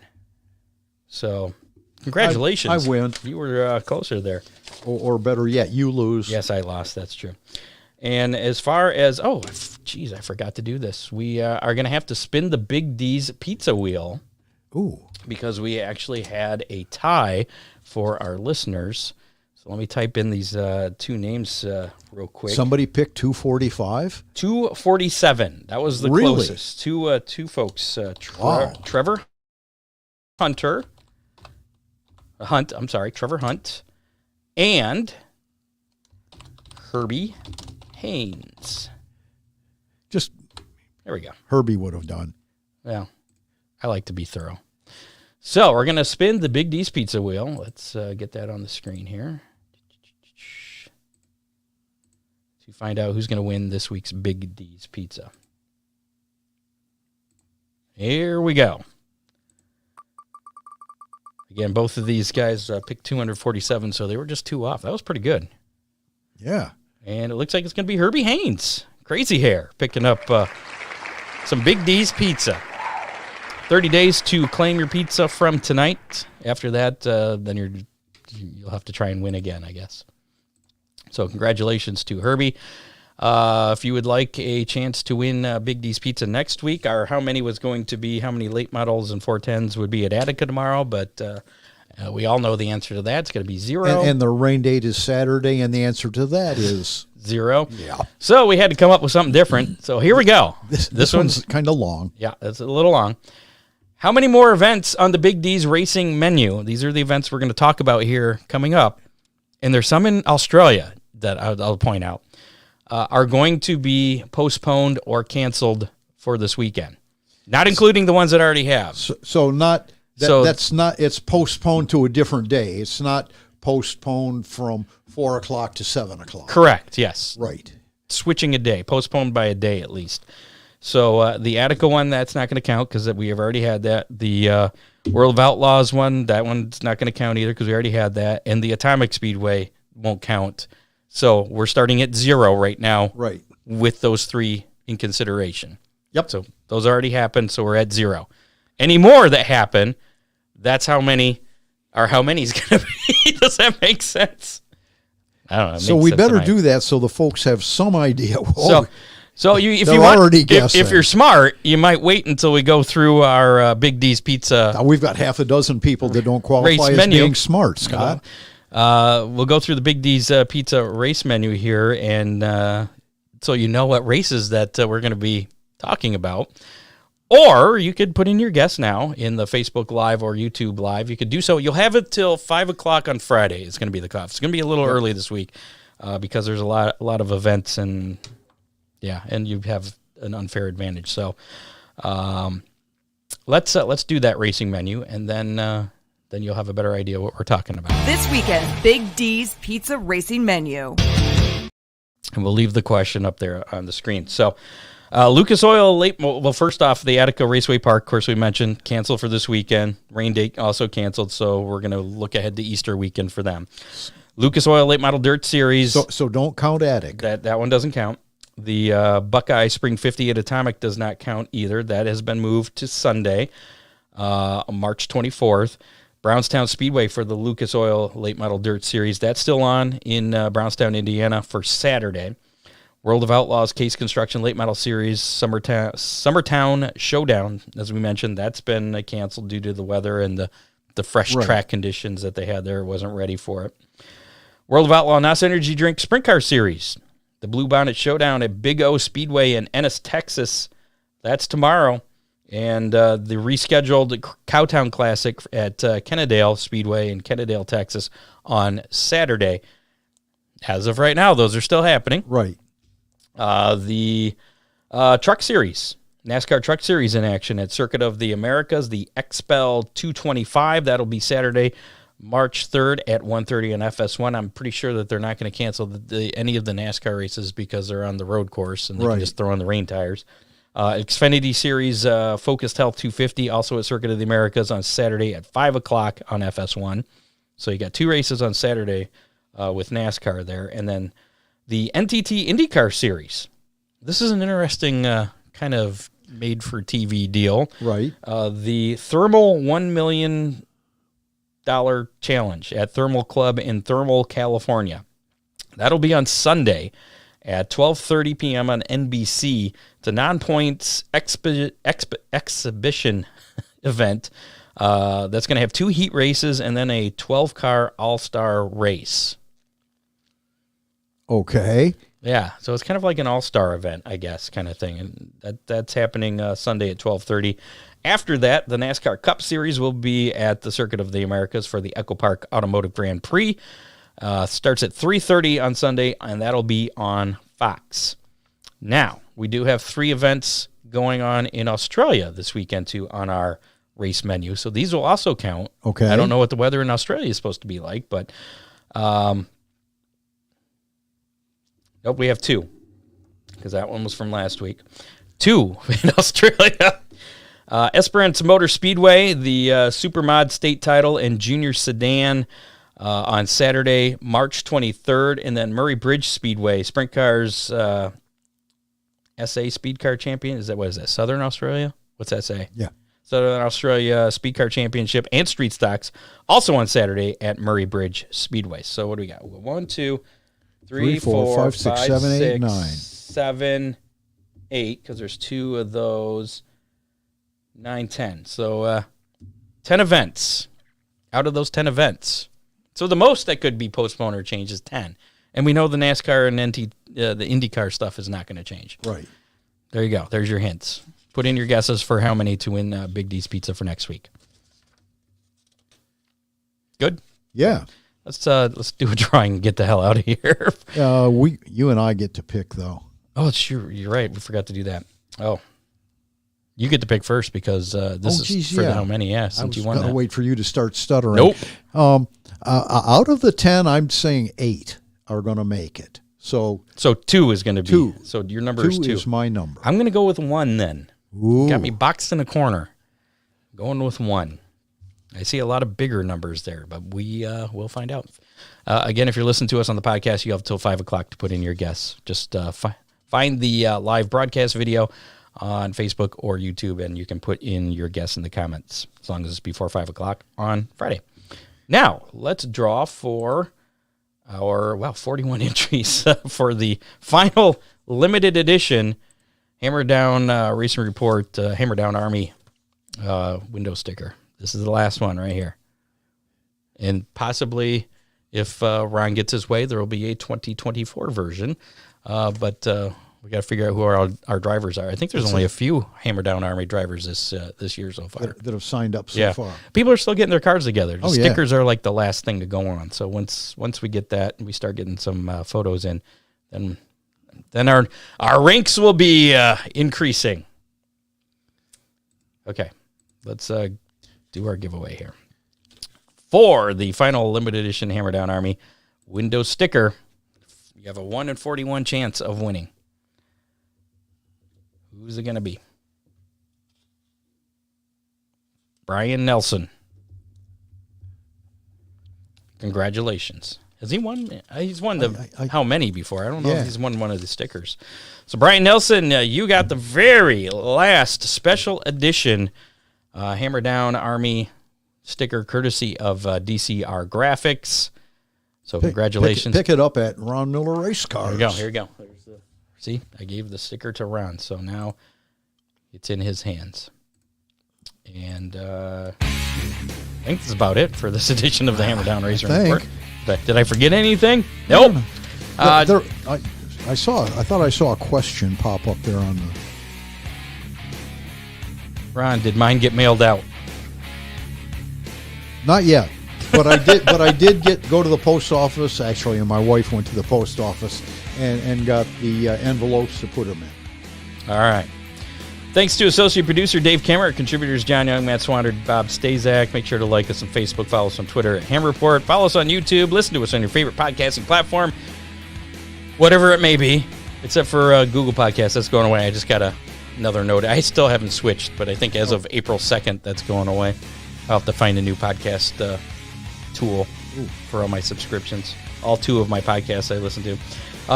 So congratulations. I win. You were closer there. Or better yet, you lose. Yes, I lost. That's true. And as far as, I forgot to do this. We are going to have to spin the Big D's pizza wheel. Ooh. Because we actually had a tie for our listeners. So let me type in these two names real quick. Somebody picked 245? 247. That was the Really? closest. Two folks. Wow. Trevor Trevor Hunt. And Herbie Haynes. Just There we go. Herbie would have done. Well, I like to be thorough. So we're going to spin the Big D's pizza wheel. Let's get that on the screen here to find out who's going to win this week's Big D's pizza. Here we go. Again, both of these guys picked 247, so they were just 2 off. That was pretty good. Yeah. And it looks like it's going to be Herbie Haynes, crazy hair, picking up some Big D's pizza. 30 days to claim your pizza from tonight. After that, then you'll have to try and win again, I guess. So congratulations to Herbie. If you would like a chance to win Big D's pizza next week, our how many was going to be how many late models and 410s would be at Attica tomorrow, but we all know the answer to that. It's going to be 0. And the rain date is Saturday, and the answer to that is 0. Yeah. So we had to come up with something different. So here we go. This one's kind of long. Yeah, it's a little long. How many more events on the Big D's racing menu? These are the events we're going to talk about here coming up. And there's some in Australia that I'll point out are going to be postponed or canceled for this weekend. Not including the ones that already have. That's not, it's postponed to a different day. It's not postponed from 4 o'clock to 7 o'clock. Correct, yes. Right. Switching a day, postponed by a day at least. So the Attica one, that's not going to count because we have already had that. The World of Outlaws one, that one's not going to count either because we already had that. And the Atomic Speedway won't count. So we're starting at 0 right now. Right. With those 3 in consideration. Yep. So those already happened, so we're at 0. Any more that happen, that's how many is going to be. Does that make sense? I don't know. So we better do that so the folks have some idea. So if you're smart, you might wait until we go through our Big D's Pizza. Now, we've got half a dozen people that don't qualify as menu. being smart, Scott. We'll go through the Big D's Pizza race menu here, and so you know what races that we're going to be talking about. Or you could put in your guess now in the Facebook Live or YouTube Live. You could do so. You'll have it till 5 o'clock on Friday. It's going to be the cutoff. It's going to be a little early this week because there's a lot of events and you have an unfair advantage. So let's do that racing menu, and then you'll have a better idea what we're talking about. This weekend's Big D's Pizza Racing Menu. And we'll leave the question up there on the screen. So Lucas Oil first off, the Attica Raceway Park, of course, we mentioned, canceled for this weekend. Rain date also canceled, so we're going to look ahead to Easter weekend for them. Lucas Oil Late Model Dirt Series. So don't count Attic. That one doesn't count. The Buckeye Spring 50 at Atomic does not count either. That has been moved to Sunday, March 24th. Brownstown Speedway for the Lucas Oil Late Model Dirt Series. That's still on in Brownstown, Indiana for Saturday. World of Outlaws Case Construction Late Model Series Summertown Showdown, as we mentioned, that's been canceled due to the weather and the fresh track conditions that they had there. It wasn't ready for it. World of Outlaw NOS Energy Drink Sprint Car Series. The Blue Bonnet Showdown at Big O Speedway in Ennis, Texas. That's tomorrow. And the rescheduled Cowtown Classic at Kennedale Speedway in Kennedale, Texas on Saturday. As of right now, those are still happening. Right. The Truck Series, NASCAR Truck Series in action at Circuit of the Americas, the XPEL 225. That'll be Saturday, March 3rd at 1:30 on FS1. I'm pretty sure that they're not going to cancel any of the NASCAR races because they're on the road course and they can just throw on the rain tires. Xfinity Series Focused Health 250, also at Circuit of the Americas on Saturday at 5 o'clock on FS1. So you got two races on Saturday with NASCAR there. And then the NTT IndyCar Series. This is an interesting kind of made-for-TV deal. Right. The Thermal $1 million Challenge at Thermal Club in Thermal, California. That'll be on Sunday at 12:30 p.m. on NBC. It's a non-points exhibition event that's going to have 2 heat races and then a 12-car all-star race. Okay. Yeah, so it's kind of like an all-star event, I guess, kind of thing. And that's happening Sunday at 12:30. After that, the NASCAR Cup Series will be at the Circuit of the Americas for the Echo Park Automotive Grand Prix. Starts at 3:30 on Sunday, and that'll be on Fox. Now, we do have 3 events going on in Australia this weekend, too, on our race menu. So these will also count. Okay. I don't know what the weather in Australia is supposed to be like, but nope, we have 2, because that one was from last week. 2 in Australia. Esperance Motor Speedway, the Supermod State Title and Junior Sedan on Saturday, March 23rd. And then Murray Bridge Speedway, Sprint Cars SA Speed Car Champion. What is that, Southern Australia? What's that say? Yeah. Southern Australia Speed Car Championship and Street Stocks, also on Saturday at Murray Bridge Speedway. So what do we got? 1, 2, 3, 4, 5, 6, 7, 8, 9. 7, 8, because there's 2 of those. 9, 10. So 10 events out of those 10 events. So the most that could be postponed or changed is 10. And we know the NASCAR and the IndyCar stuff is not going to change. Right. There you go. There's your hints. Put in your guesses for how many to win Big D's Pizza for next week. Good? Yeah. Let's do a drawing and get the hell out of here. You and I get to pick, though. Oh, you're right. We forgot to do that. Oh. You get to pick first because this is for how many? Yeah, since you won that. I was going to wait for you to start stuttering. Nope. Out of the 10, I'm saying 8 are going to make it. So 2 is going to be. 2. So your number is 2. 2 is my number. I'm going to go with 1 then. Ooh. Got me boxed in a corner. Going with 1. I see a lot of bigger numbers there, but we'll find out. Again, if you're listening to us on the podcast, you have till 5 o'clock to put in your guess. Just find the live broadcast video on Facebook or YouTube, and you can put in your guess in the comments as long as it's before 5 o'clock on Friday. Now, let's draw for our, 41 entries for the final limited edition Hammer Down Racing Report Hammer Down Army window sticker. This is the last one right here. And possibly, if Ron gets his way, there will be a 2024 version. But we got to figure out who our drivers are. I think there's only a few Hammer Down Army drivers this year so far that have signed up so far. People are still getting their cards together. The stickers are like the last thing to go on. So once we get that and we start getting some photos in, then our ranks will be increasing. Okay, let's do our giveaway here. For the final limited edition Hammer Down Army window sticker, you have a 1 in 41 chance of winning. Who's it going to be? Brian Nelson. Congratulations. Has he won? He's won how many before? I don't know if he's won one of the stickers. So, Brian Nelson, you got the very last special edition Hammer Down Army sticker courtesy of DCR Graphics. So, congratulations. Pick it up at Ron Miller Race Cars. Here we go. See, I gave the sticker to Ron, so now it's in his hands. And I think that's about it for this edition of the Hammer Down Racing Report. Did I forget anything? Nope. I thought I saw a question pop up there on the. Ron, did mine get mailed out? Not yet, but I did. But I did go to the post office actually, and my wife went to the post office and got the envelopes to put them in. All right. Thanks to associate producer Dave Kammer, contributors John Young, Matt Swandard, Bob Stazak. Make sure to like us on Facebook, follow us on Twitter at Hammer Report, follow us on YouTube, listen to us on your favorite podcasting platform, whatever it may be, except for Google Podcasts. That's going away. I just got another note. I still haven't switched, but I think as of April 2nd, that's going away. I'll have to find a new podcast tool for all my subscriptions. All 2 of my podcasts I listen to.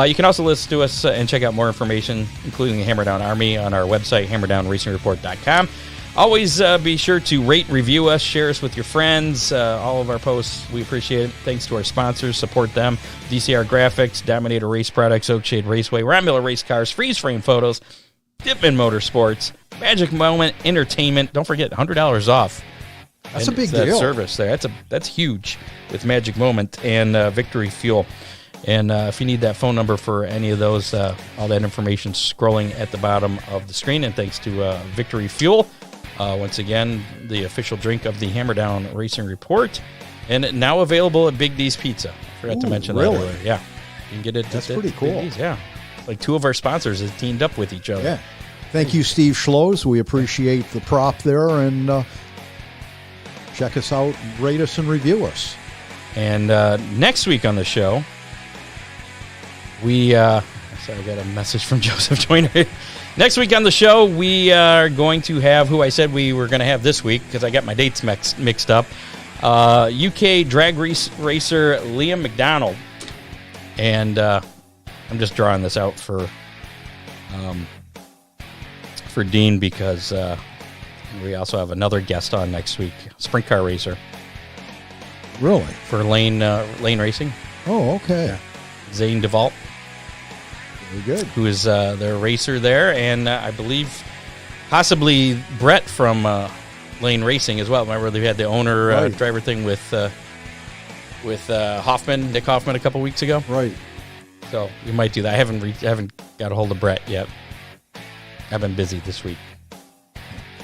You can also listen to us and check out more information, including the Hammer Down Army, on our website, hammerdownracingreport.com. Always be sure to rate, review us, share us with your friends. All of our posts, we appreciate it. Thanks to our sponsors. Support them. DCR Graphics, Dominator Race Products, Oakshade Raceway, Ron Miller Race Cars, Freeze Frame Photos, Dipman Motorsports, Magic Moment Entertainment. Don't forget, $100 off. That's a big deal. That service there. That's huge with Magic Moment and Victory Fuel. And if you need that phone number for any of those, all that information scrolling at the bottom of the screen. And thanks to Victory Fuel, once again, the official drink of the Hammer Down Racing Report. And now available at Big D's Pizza. Forgot to mention that earlier. Yeah. You can get it. That's pretty cool. Big D's, yeah. Like 2 of our sponsors have teamed up with each other. Yeah. Thank you, Steve Schloes. We appreciate the prop there. And check us out, rate us, and review us. And next week on the show, I got a message from Joseph Joyner. Next week on the show, we are going to have who I said we were going to have this week because I got my dates mixed up. UK drag racer Liam McDonald. And I'm just drawing this out for Dean because we also have another guest on next week, sprint car racer. Really? For Lane Racing. Oh, okay. Yeah. Zane DeVault. Very good. Who is their racer there, and I believe possibly Brett from Lane Racing as well. Remember they had the owner driver thing with Hoffman, Nick Hoffman, a couple weeks ago. Right. So we might do that. I haven't got a hold of Brett yet. I've been busy this week.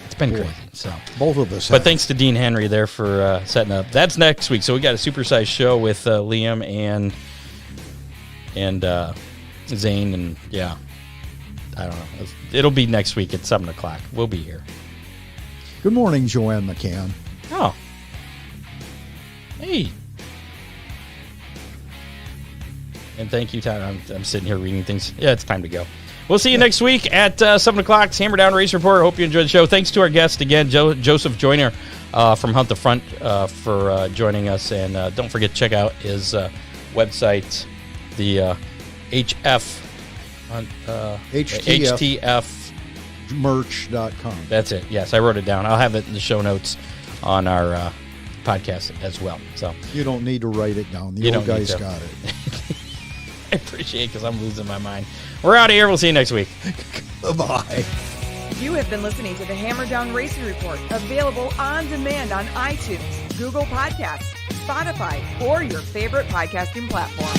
It's been crazy. So both of us. But thanks to Dean Henry there for setting up. That's next week. So we got a supersized show with Liam and Zane, and yeah, I don't know. It'll be next week at 7:00. We'll be here. Good morning, Joanne McCann. Oh, hey, and thank you, Todd. I'm sitting here reading things. Yeah, it's time to go. We'll see you next week at 7:00. It's Hammer Down Race Report. Hope you enjoyed the show. Thanks to our guest again, Joseph Joyner from Hunt the Front, for joining us, and don't forget to check out his website. The HTFmerch.com. That's it. Yes, I wrote it down. I'll have it in the show notes on our podcast as well. So you don't need to write it down. The old guys got it. I appreciate it because I'm losing my mind. We're out of here. We'll see you next week. Bye. You have been listening to the Hammer Down Racing Report, available on demand on iTunes, Google Podcasts, Spotify, or your favorite podcasting platform.